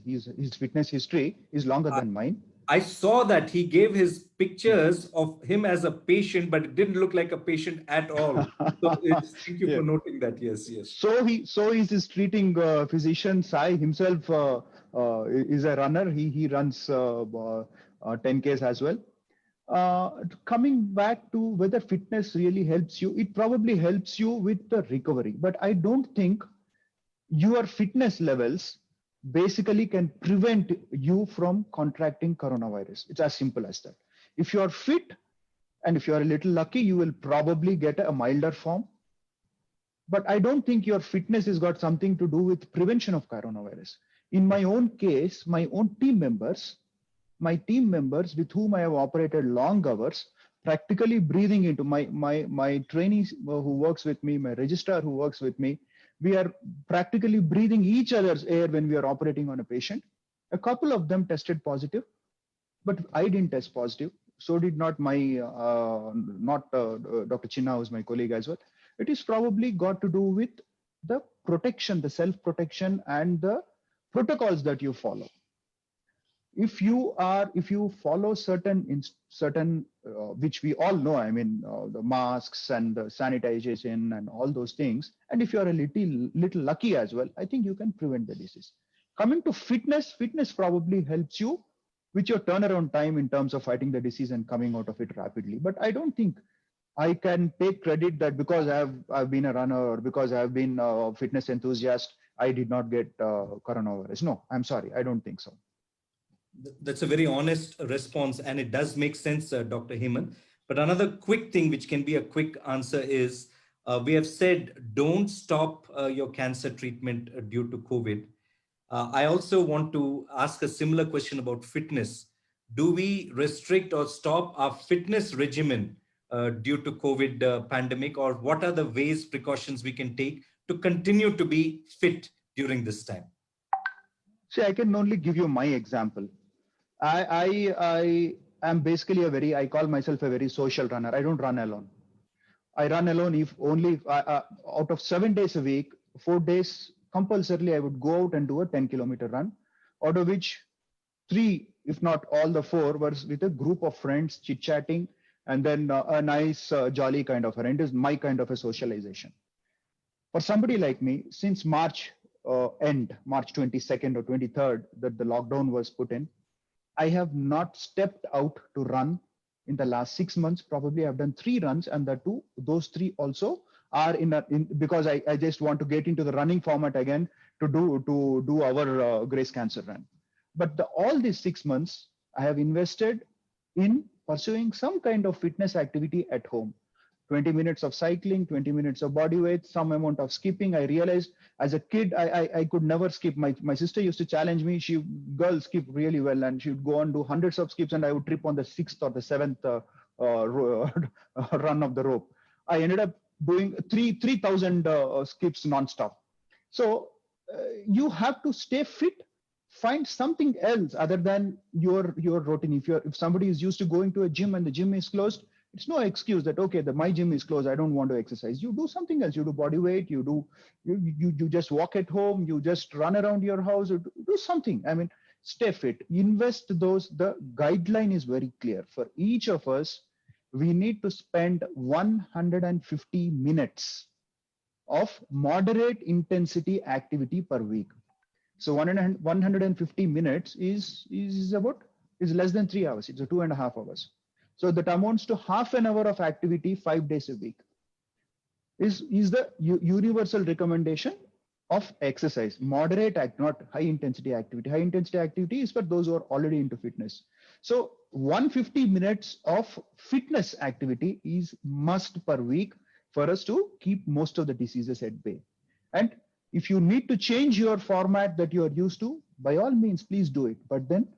fitness history is longer than mine. I saw that he gave his pictures of him as a patient, but it didn't look like a patient at all. So thank you for noting that. Yes, yes. So he's his treating physician. Sai himself is a runner. He runs 10Ks as well. Coming back to whether fitness really helps you, it probably helps you with the recovery. But I don't think your fitness levels basically can prevent you from contracting coronavirus. It's as simple as that. If you are fit and if you are a little lucky, you will probably get a milder form. But I don't think your fitness has got something to do with prevention of coronavirus. In my own case, my own team members with whom I have operated long hours, practically breathing into my trainees who works with me, my registrar who works with me, we are practically breathing each other's air when we are operating on a patient. A couple of them tested positive, but I didn't test positive. So did not my, Dr. Chinna, who's my colleague as well. It is probably got to do with the protection, the self-protection and the protocols that you follow. If you follow certain which we all know, I mean, the masks and the sanitization and all those things, and if you are a little lucky as well, I think you can prevent the disease. Coming to fitness probably helps you with your turnaround time in terms of fighting the disease and coming out of it rapidly. But I don't think I can take credit that because I've been a runner or because I've been a fitness enthusiast, I did not get coronavirus. No, I'm sorry, I don't think so. That's a very honest response, and it does make sense, Dr. Hemant. But another quick thing, which can be a quick answer, is we have said don't stop your cancer treatment due to COVID. I also want to ask a similar question about fitness. Do we restrict or stop our fitness regimen due to COVID pandemic, or what are the precautions we can take to continue to be fit during this time? See, I can only give you my example. I am basically I call myself a very social runner. I don't run alone. I run alone if only out of 7 days a week, 4 days compulsorily I would go out and do a 10-kilometer run, out of which 3 if not all the four, was with a group of friends chit-chatting, and then a nice jolly kind of a, and it is my kind of a socialization. For somebody like me, since March end, March 22nd or 23rd, that the lockdown was put in, I have not stepped out to run in the last 6 months. Probably I've done 3 runs, and those three also are because I just want to get into the running format again to do our Grace Cancer run. But all these 6 months, I have invested in pursuing some kind of fitness activity at home. 20 minutes of cycling, 20 minutes of body weight, some amount of skipping. I realized as a kid, I could never skip. My sister used to challenge me. Girls skip really well, and she would go and do hundreds of skips, and I would trip on the 6th or the 7th run of the rope. I ended up doing 3,000 skips nonstop. So you have to stay fit. Find something else other than your routine. If somebody is used to going to a gym and the gym is closed, it's no excuse that okay, my gym is closed, I don't want to exercise. You do something else. You do body weight. You just walk at home. You just run around your house. You do something. I mean, stay fit. Invest those. The guideline is very clear for each of us. We need to spend 150 minutes of moderate intensity activity per week. So 150 minutes is less than 3 hours. It's 2.5 hours. So that amounts to half an hour of activity 5 days a week. Is the universal recommendation of exercise. Moderate act, not high intensity activity. High intensity activity is for those who are already into fitness. So 150 minutes of fitness activity is must per week for us to keep most of the diseases at bay. And if you need to change your format that you are used to, by all means, please do it. But then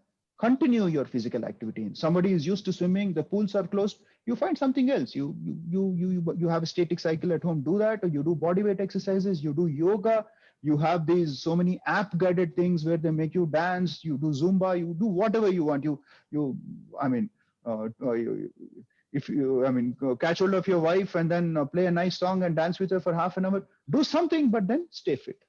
continue your physical activity. Somebody is used to swimming, the pools are closed, you find something else. You have a static cycle at home, do that, or you do body weight exercises, you do yoga, you have these so many app guided things where they make you dance, you do Zumba, you do whatever you want. Catch hold of your wife and then play a nice song and dance with her for half an hour. Do something, but then stay fit.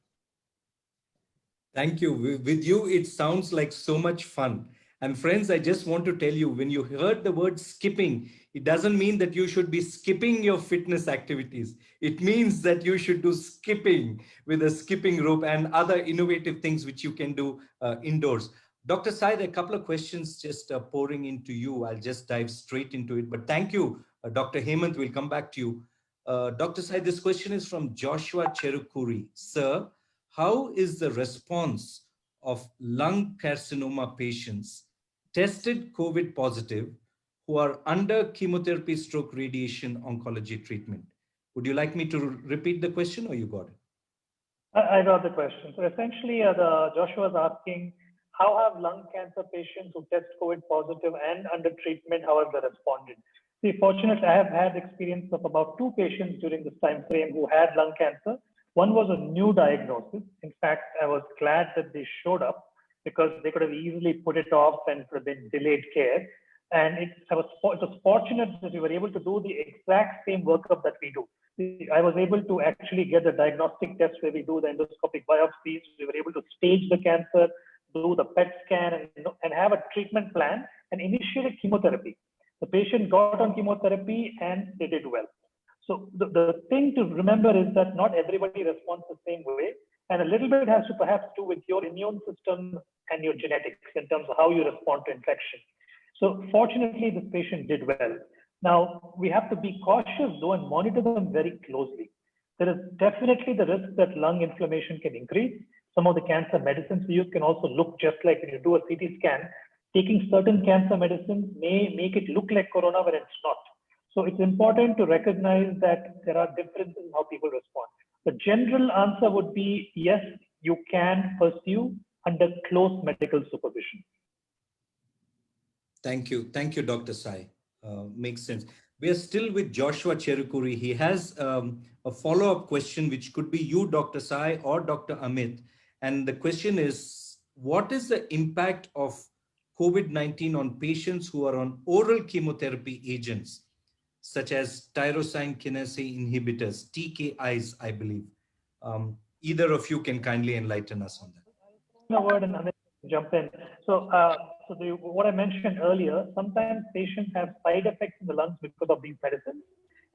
Thank you. With you, it sounds like so much fun. And friends, I just want to tell you, when you heard the word skipping, it doesn't mean that you should be skipping your fitness activities. It means that you should do skipping with a skipping rope and other innovative things which you can do indoors. Dr. Sai, a couple of questions just pouring into you. I'll just dive straight into it. But thank you, Dr. Hemant. We'll come back to you. Dr. Sai, this question is from Joshua Cherukuri. Sir, how is the response of lung carcinoma patients tested COVID positive who are under chemotherapy stroke radiation oncology treatment? Would you like me to repeat the question, or you got it? I got the question. So essentially, Joshua is asking, how have lung cancer patients who test COVID positive and under treatment, how have they responded? See, fortunately, I have had experience of about 2 patients during this time frame who had lung cancer. One was a new diagnosis. In fact, I was glad that they showed up because they could have easily put it off and could have been delayed care. And it was fortunate that we were able to do the exact same workup that we do. I was able to actually get the diagnostic test where we do the endoscopic biopsies. We were able to stage the cancer, do the PET scan, and have a treatment plan and initiate chemotherapy. The patient got on chemotherapy and they did well. So the thing to remember is that not everybody responds the same way, and a little bit has to perhaps do with your immune system and your genetics in terms of how you respond to infection. So fortunately, this patient did well. Now, we have to be cautious though and monitor them very closely. There is definitely the risk that lung inflammation can increase. Some of the cancer medicines we use can also look just like when you do a CT scan. Taking certain cancer medicines may make it look like corona when it's not. So it's important to recognize that there are differences in how people respond. The general answer would be yes, you can pursue under close medical supervision. Thank you. Thank you, Dr. Sai. Makes sense. We are still with Joshua Cherukuri. He has a follow-up question, which could be you, Dr. Sai, or Dr. Amit. And the question is, what is the impact of COVID-19 on patients who are on oral chemotherapy agents, such as tyrosine kinase inhibitors, TKIs, I believe? Either of you can kindly enlighten us on that. A word and Amit jump in. What I mentioned earlier, sometimes patients have side effects in the lungs because of these medicines.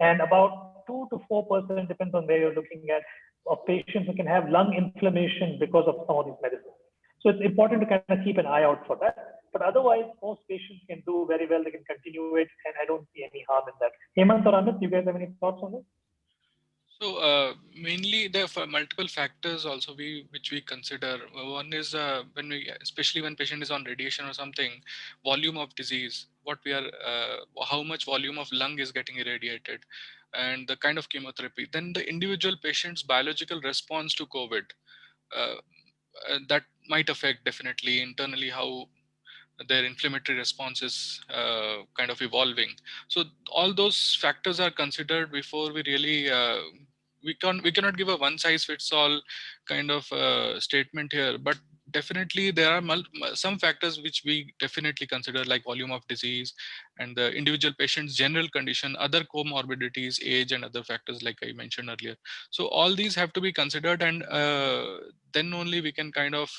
And about 2 to 4%, depends on where you're looking at, of patients who can have lung inflammation because of some of these medicines. So it's important to kind of keep an eye out for that. But otherwise, most patients can do very well. They can continue it, and I don't see any harm in that. Hemant or Amit, you guys have any thoughts on this? So mainly there are multiple factors also which we consider. One is especially when patient is on radiation or something, volume of disease, how much volume of lung is getting irradiated, and the kind of chemotherapy. Then the individual patient's biological response to COVID, that might affect definitely internally how their inflammatory response is kind of evolving. So all those factors are considered before we really we cannot give a one size fits all kind of statement here, but definitely there are some factors which we definitely consider, like volume of disease and the individual patient's general condition, other comorbidities, age, and other factors like I mentioned earlier. So all these have to be considered, and then only we can kind of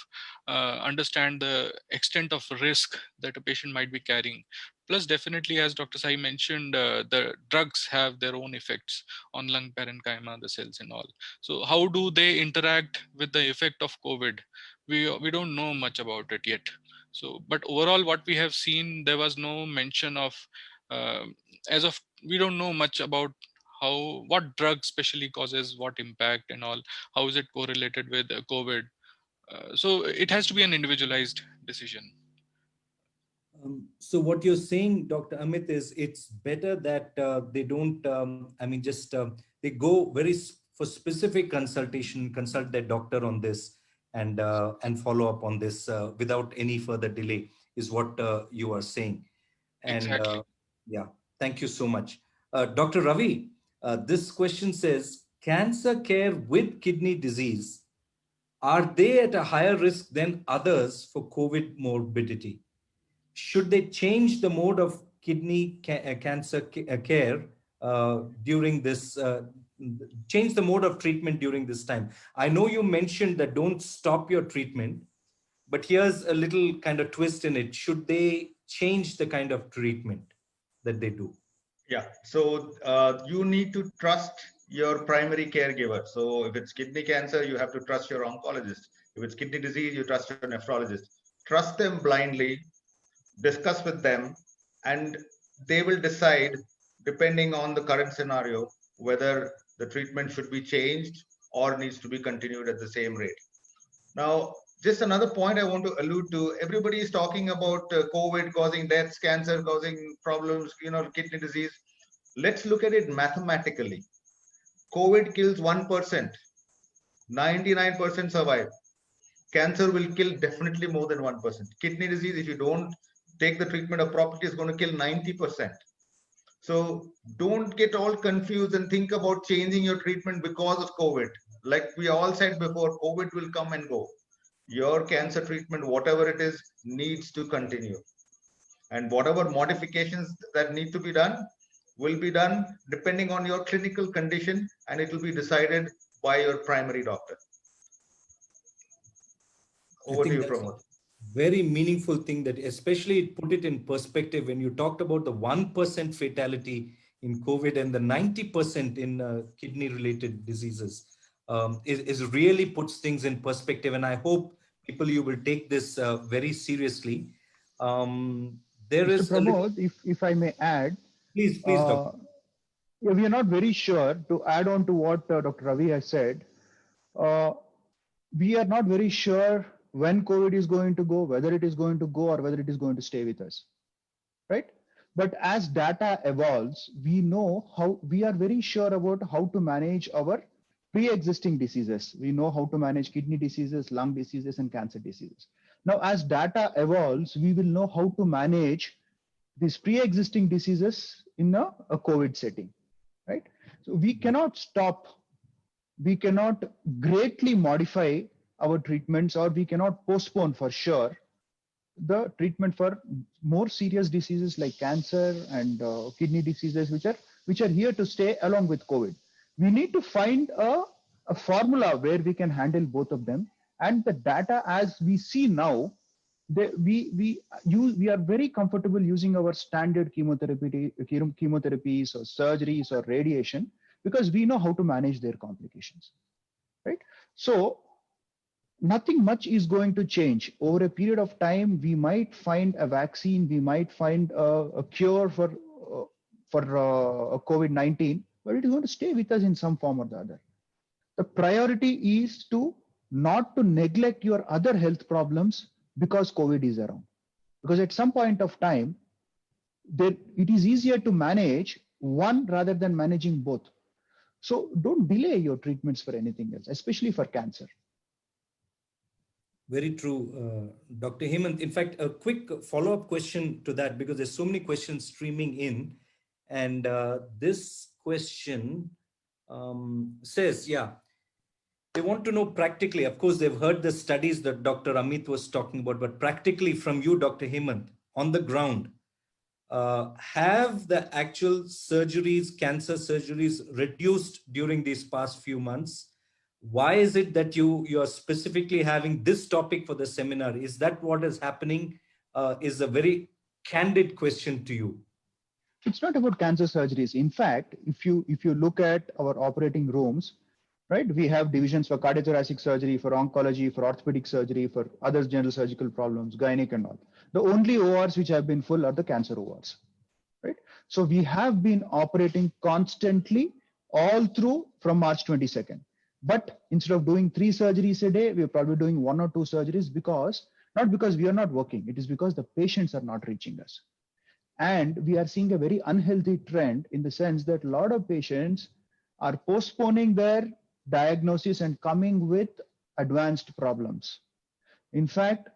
understand the extent of risk that a patient might be carrying. Plus, definitely, as Dr. Sai mentioned, the drugs have their own effects on lung parenchyma, the cells and all. So how do they interact with the effect of COVID? We don't know much about it yet. So, but overall, what we have seen, there was no mention of, as of, we don't know much about what drug specially causes what impact and all. How is it correlated with COVID? So it has to be an individualized decision. So what you're saying, Dr. Amit, is it's better that they don't, they go for specific consultation, consult their doctor on this and follow up on this without any further delay is what you are saying. And exactly. Yeah, thank you so much. Dr. Ravi, this question says, cancer care with kidney disease, are they at a higher risk than others for COVID morbidity? Should they change the mode of kidney cancer care during this, change the mode of treatment during this time? I know you mentioned that don't stop your treatment, but here's a little kind of twist in it. Should they change the kind of treatment that they do? Yeah, so you need to trust your primary caregiver. So if it's kidney cancer, you have to trust your oncologist. If it's kidney disease, you trust your nephrologist. Trust them blindly, discuss with them, and they will decide, depending on the current scenario, whether the treatment should be changed or needs to be continued at the same rate. Now, just another point I want to allude to, everybody is talking about COVID causing deaths, cancer causing problems, kidney disease. Let's look at it mathematically. COVID kills 1%, 99% survive. Cancer will kill definitely more than 1%. Kidney disease, if you don't take the treatment appropriately, is going to kill 90%. So don't get all confused and think about changing your treatment because of COVID. Like we all said before, COVID will come and go. Your cancer treatment, whatever it is, needs to continue. And whatever modifications that need to be done will be done depending on your clinical condition, and it will be decided by your primary doctor. Over to you, Pramod. Very meaningful thing that especially put it in perspective when you talked about the 1% fatality in COVID and the 90% in kidney related diseases. Is really puts things in perspective, and I hope people you will take this very seriously. There Mr. is Pramod, if I may add, please, Doctor. We are not very sure, to add on to what Dr. Ravi has said. We are not very sure when COVID is going to go, whether it is going to go or whether it is going to stay with us, right? But as data evolves, we are very sure about how to manage our pre-existing diseases. We know how to manage kidney diseases, lung diseases, and cancer diseases. Now, as data evolves, we will know how to manage these pre-existing diseases in a COVID setting, right? So we cannot stop, we cannot greatly modify our treatments, or we cannot postpone for sure the treatment for more serious diseases like cancer and kidney diseases, which are here to stay along with COVID. We need to find a formula where we can handle both of them. And the data as we see now we are very comfortable using our standard chemotherapies or surgeries or radiation because we know how to manage their complications, right? So nothing much is going to change over a period of time. We might find a vaccine, we might find a cure for COVID-19, but it is going to stay with us in some form or the other. The priority is to not to neglect your other health problems because COVID is around. Because at some point of time, it is easier to manage one rather than managing both. So don't delay your treatments for anything else, especially for cancer. Very true, Dr. Hemant. In fact, a quick follow-up question to that, because there's so many questions streaming in. And this question says, yeah, they want to know practically. Of course, they've heard the studies that Dr. Amit was talking about, but practically from you, Dr. Hemant, on the ground, have the actual surgeries, cancer surgeries, reduced during these past few months? Why is it that you are specifically having this topic for the seminar? Is that what is happening? Is a very candid question to you. It's not about cancer surgeries. In fact, if you look at our operating rooms, right, we have divisions for cardiothoracic surgery, for oncology, for orthopedic surgery, for other general surgical problems, gynec and all. The only ORs which have been full are the cancer ORs, right? So we have been operating constantly all through from March 22nd. But instead of doing 3 surgeries a day, we're probably doing 1 or 2 surgeries not because we are not working, it is because the patients are not reaching us. And we are seeing a very unhealthy trend in the sense that a lot of patients are postponing their diagnosis and coming with advanced problems. In fact,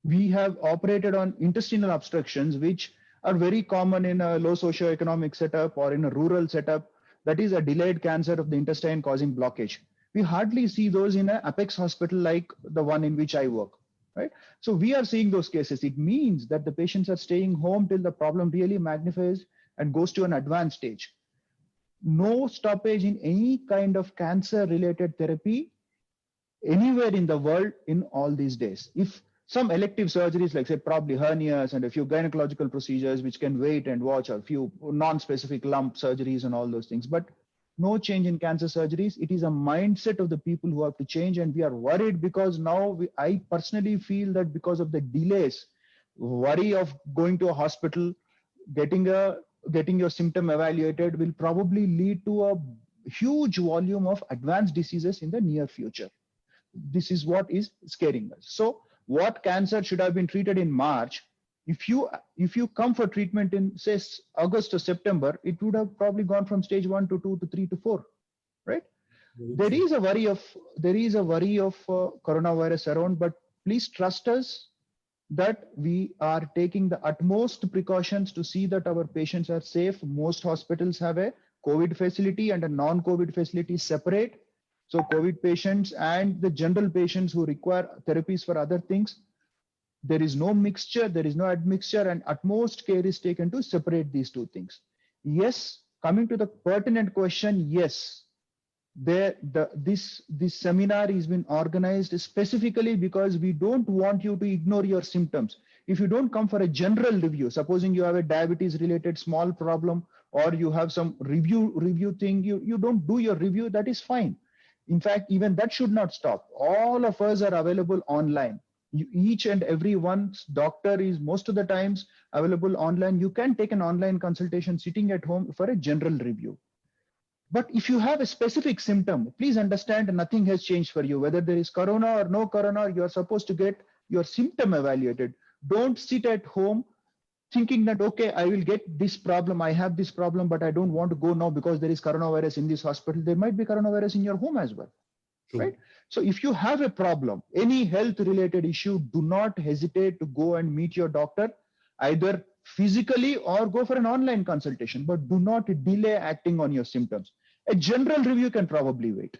we have operated on intestinal obstructions, which are very common in a low socioeconomic setup or in a rural setup. That is a delayed cancer of the intestine causing blockage. We hardly see those in an apex hospital like the one in which I work, right? So we are seeing those cases. It means that the patients are staying home till the problem really magnifies and goes to an advanced stage. No stoppage in any kind of cancer related therapy anywhere in the world in all these days. If some elective surgeries, like say probably hernias and a few gynecological procedures which can wait and watch, or a few non-specific lump surgeries and all those things, but no change in cancer surgeries. It is a mindset of the people who have to change, and we are worried because now I personally feel that because of the delays, worry of going to a hospital, getting your symptom evaluated will probably lead to a huge volume of advanced diseases in the near future. This is what is scaring us. So what cancer should have been treated in March, if you come for treatment in say August or September, it would have probably gone from stage 1 to 2 to 3 to 4, right? There is a worry of coronavirus around, but please trust us that we are taking the utmost precautions to see that our patients are safe. Most hospitals have a COVID facility and a non-COVID facility separate. So COVID patients and the general patients who require therapies for other things, there is no mixture, there is no admixture, and utmost care is taken to separate these two things. Yes, coming to the pertinent question, yes, this seminar has been organized specifically because we don't want you to ignore your symptoms. If you don't come for a general review, supposing you have a diabetes related small problem or you have some review thing, you don't do your review, that is fine. In fact, even that should not stop. All of us are available online. Each and every one's doctor is most of the times available online. You can take an online consultation sitting at home for a general review. But if you have a specific symptom, please understand nothing has changed for you. Whether there is corona or no corona, you are supposed to get your symptom evaluated. Don't sit at home thinking that, okay, I will get this problem, I have this problem, but I don't want to go now because there is coronavirus in this hospital. There might be coronavirus in your home as well, True. right? So if you have a problem, any health related issue, do not hesitate to go and meet your doctor, either physically or go for an online consultation, but do not delay acting on your symptoms. A general review can probably wait.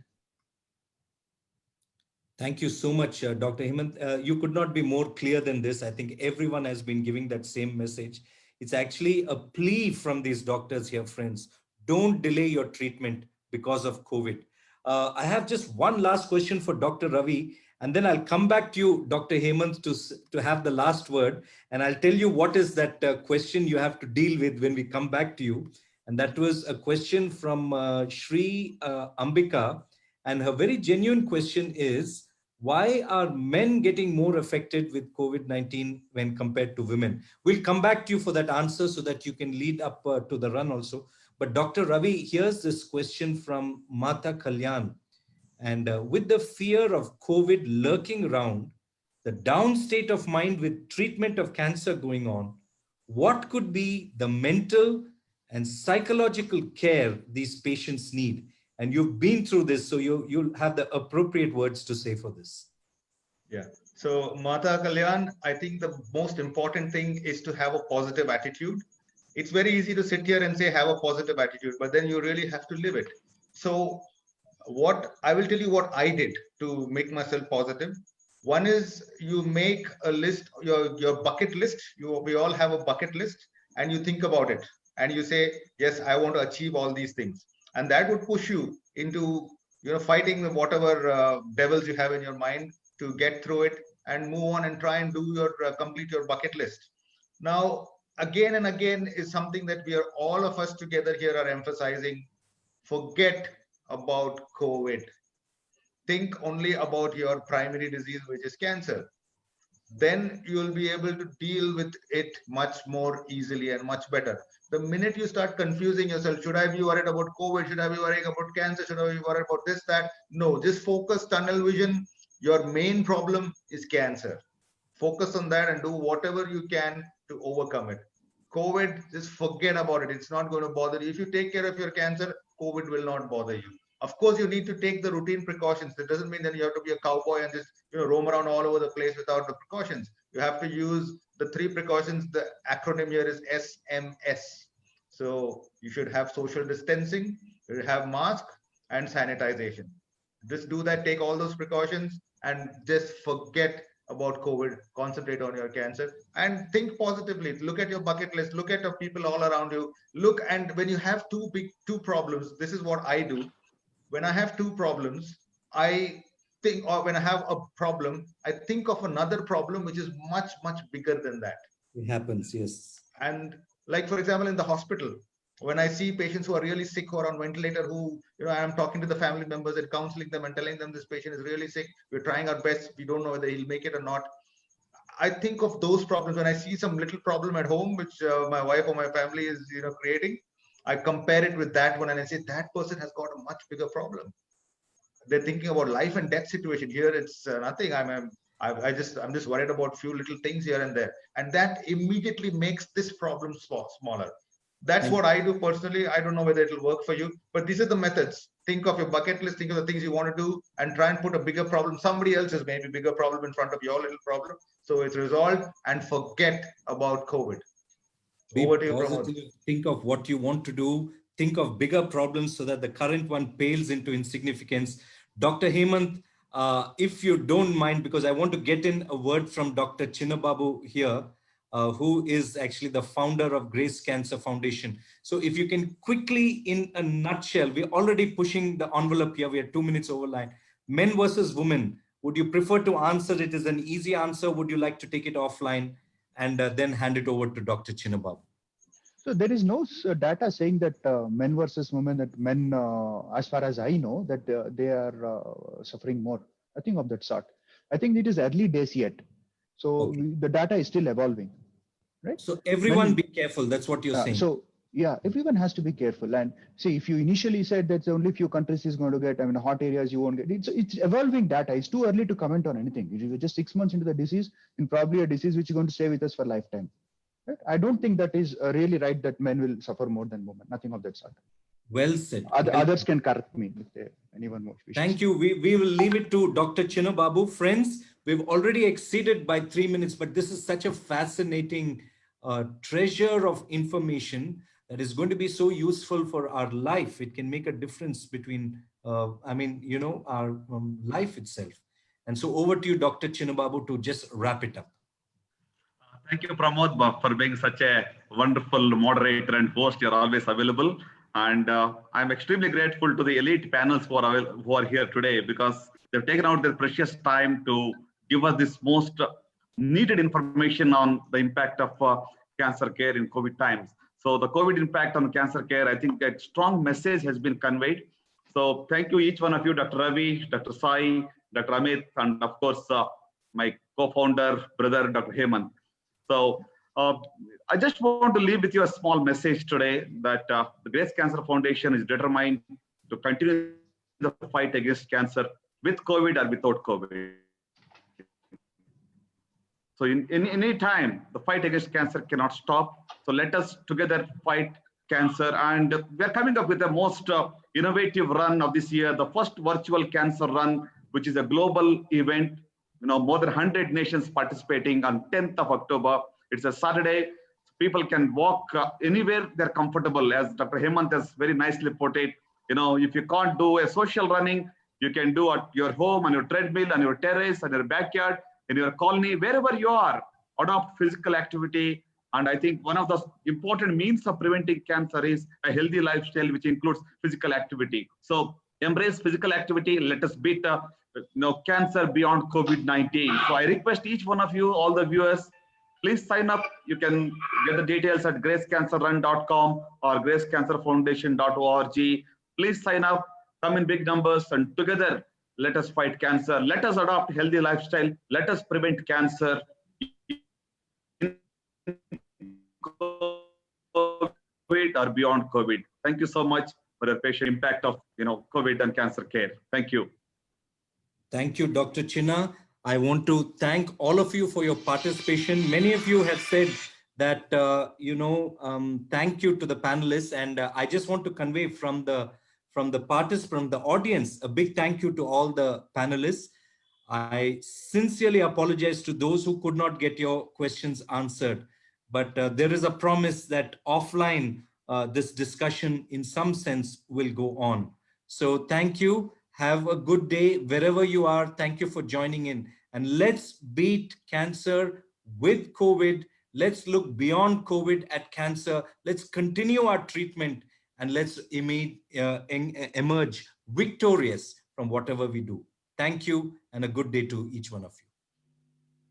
Thank you so much, Dr. Hemant. You could not be more clear than this. I think everyone has been giving that same message. It's actually a plea from these doctors here, friends. Don't delay your treatment because of COVID. I have just one last question for Dr. Ravi. And then I'll come back to you, Dr. Hemant, to have the last word. And I'll tell you what is that question you have to deal with when we come back to you. And that was a question from Shri Ambika. And her very genuine question is, why are men getting more affected with COVID-19 when compared to women? We'll come back to you for that answer so that you can lead up to the run also. But Dr. Ravi, here's this question from Mata Kalyan. And with the fear of COVID lurking around, the down state of mind with treatment of cancer going on, what could be the mental and psychological care these patients need? And you've been through this, so you'll have the appropriate words to say for this. Yeah. So Mata Kalyan, I think the most important thing is to have a positive attitude. It's very easy to sit here and say have a positive attitude, but then you really have to live it. So what I will tell you what I did to make myself positive. One is you make a list, your bucket list. We all have a bucket list, and you think about it, and you say, yes, I want to achieve all these things, and that would push you into fighting whatever devils you have in your mind to get through it and move on and try and do your complete your bucket list. Now, again and again is something that we are all of us together here are emphasizing. Forget about COVID. Think only about your primary disease, which is cancer. Then you will be able to deal with it much more easily and much better. The minute you start confusing yourself, should I be worried about COVID? Should I be worrying about cancer? Should I be worried about this, that? No, just focus, tunnel vision. Your main problem is cancer. Focus on that and do whatever you can to overcome it. COVID, just forget about it. It's not going to bother you. If you take care of your cancer, COVID will not bother you. Of course, you need to take the routine precautions. That doesn't mean that you have to be a cowboy and just roam around all over the place without the precautions. You have to use the 3 precautions. The acronym here is SMS. So you should have social distancing, you should have mask and sanitization. Just do that, take all those precautions and just forget about COVID, concentrate on your cancer and think positively. Look at your bucket list, look at the people all around you. Look, and when you have two problems, this is what I do. When I have 2 problems, I think, or when I have a problem, I think of another problem which is much, much bigger than that. It happens, yes. And like, for example, in the hospital, when I see patients who are really sick, who are on ventilator, who, I'm talking to the family members and counseling them and telling them this patient is really sick. We're trying our best. We don't know whether he'll make it or not. I think of those problems when I see some little problem at home, which my wife or my family is, creating. I compare it with that one and I say that person has got a much bigger problem. They're thinking about life and death situation. Here it's nothing. I'm just worried about few little things here and there, and that immediately makes this problem smaller. That's what I do personally. I don't know whether it'll work for you, but these are the methods. Think of your bucket list, think of the things you want to do, and try and put a bigger problem, somebody else's maybe bigger problem in front of your little problem. So it's resolved, and forget about COVID. Be positive, think of what you want to do, think of bigger problems so that the current one pales into insignificance. Dr. Hemant, if you don't mind, because I want to get in a word from Dr. Chinnababu here, who is actually the founder of Grace Cancer Foundation. So if you can quickly, in a nutshell, we're already pushing the envelope here. We are 2 minutes over line. Men versus women. Would you prefer to answer it as an easy answer? Would you like to take it offline and then hand it over to Dr. Chinnababu? So there is no data saying that men versus women, that men, as far as I know, that they are suffering more. Nothing of that sort. I think it is early days yet. So the data is still evolving, right? So everyone be careful. That's what you're saying. So yeah, everyone has to be careful. And see, if you initially said that only few countries is going to get, hot areas you won't get, it's evolving data. It's too early to comment on anything. If you're just 6 months into the disease, and probably a disease which is going to stay with us for lifetime. Right? I don't think that is really right that men will suffer more than women. Nothing of that sort. Well said. Others can correct me if anyone more wishes. Thank you. We will leave it to Dr. Chinnababu. Friends, we've already exceeded by 3 minutes, but this is such a fascinating treasure of information that is going to be so useful for our life. It can make a difference between, our life itself. And so over to you, Dr. Chinnababu, to just wrap it up. Thank you, Pramod, for being such a wonderful moderator and host. You're always available. And I'm extremely grateful to the elite panels who are here today, because They've taken out their precious time to give us this most needed information on the impact of cancer care in COVID times. So the COVID impact on cancer care, I think a strong message has been conveyed. So thank you each one of you, Dr. Ravi, Dr. Sai, Dr. Amit, and of course, my co-founder, brother, Dr. Hemant. So I just want to leave with you a small message today that the Grace Cancer Foundation is determined to continue the fight against cancer with COVID or without COVID. So in any time, the fight against cancer cannot stop. So let us together fight cancer. And we are coming up with the most innovative run of this year, the first virtual cancer run, which is a global event. More than 100 nations participating on 10th of October. It's a Saturday. People can walk anywhere they're comfortable. As Dr. Hemant has very nicely put it, if you can't do a social running, you can do at your home, on your treadmill, on your terrace, on your backyard, in your colony, wherever you are, adopt physical activity. And I think one of the important means of preventing cancer is a healthy lifestyle, which includes physical activity. So embrace physical activity. Let us beat cancer beyond COVID-19. So I request each one of you, all the viewers, please sign up. You can get the details at gracecancerrun.com or gracecancerfoundation.org. Please sign up, come in big numbers, and together let us fight cancer. Let us adopt healthy lifestyle. Let us prevent cancer. COVID or beyond COVID. Thank you so much for the patient impact of COVID and cancer care. Thank you. Thank you, Dr. Chinna. I want to thank all of you for your participation. Many of you have said that, thank you to the panelists. And I just want to convey from the audience, a big thank you to all the panelists. I sincerely apologize to those who could not get your questions answered. But there is a promise that offline, this discussion in some sense will go on. So thank you. Have a good day wherever you are. Thank you for joining in. And let's beat cancer with COVID. Let's look beyond COVID at cancer. Let's continue our treatment and let's emerge victorious from whatever we do. Thank you and a good day to each one of you.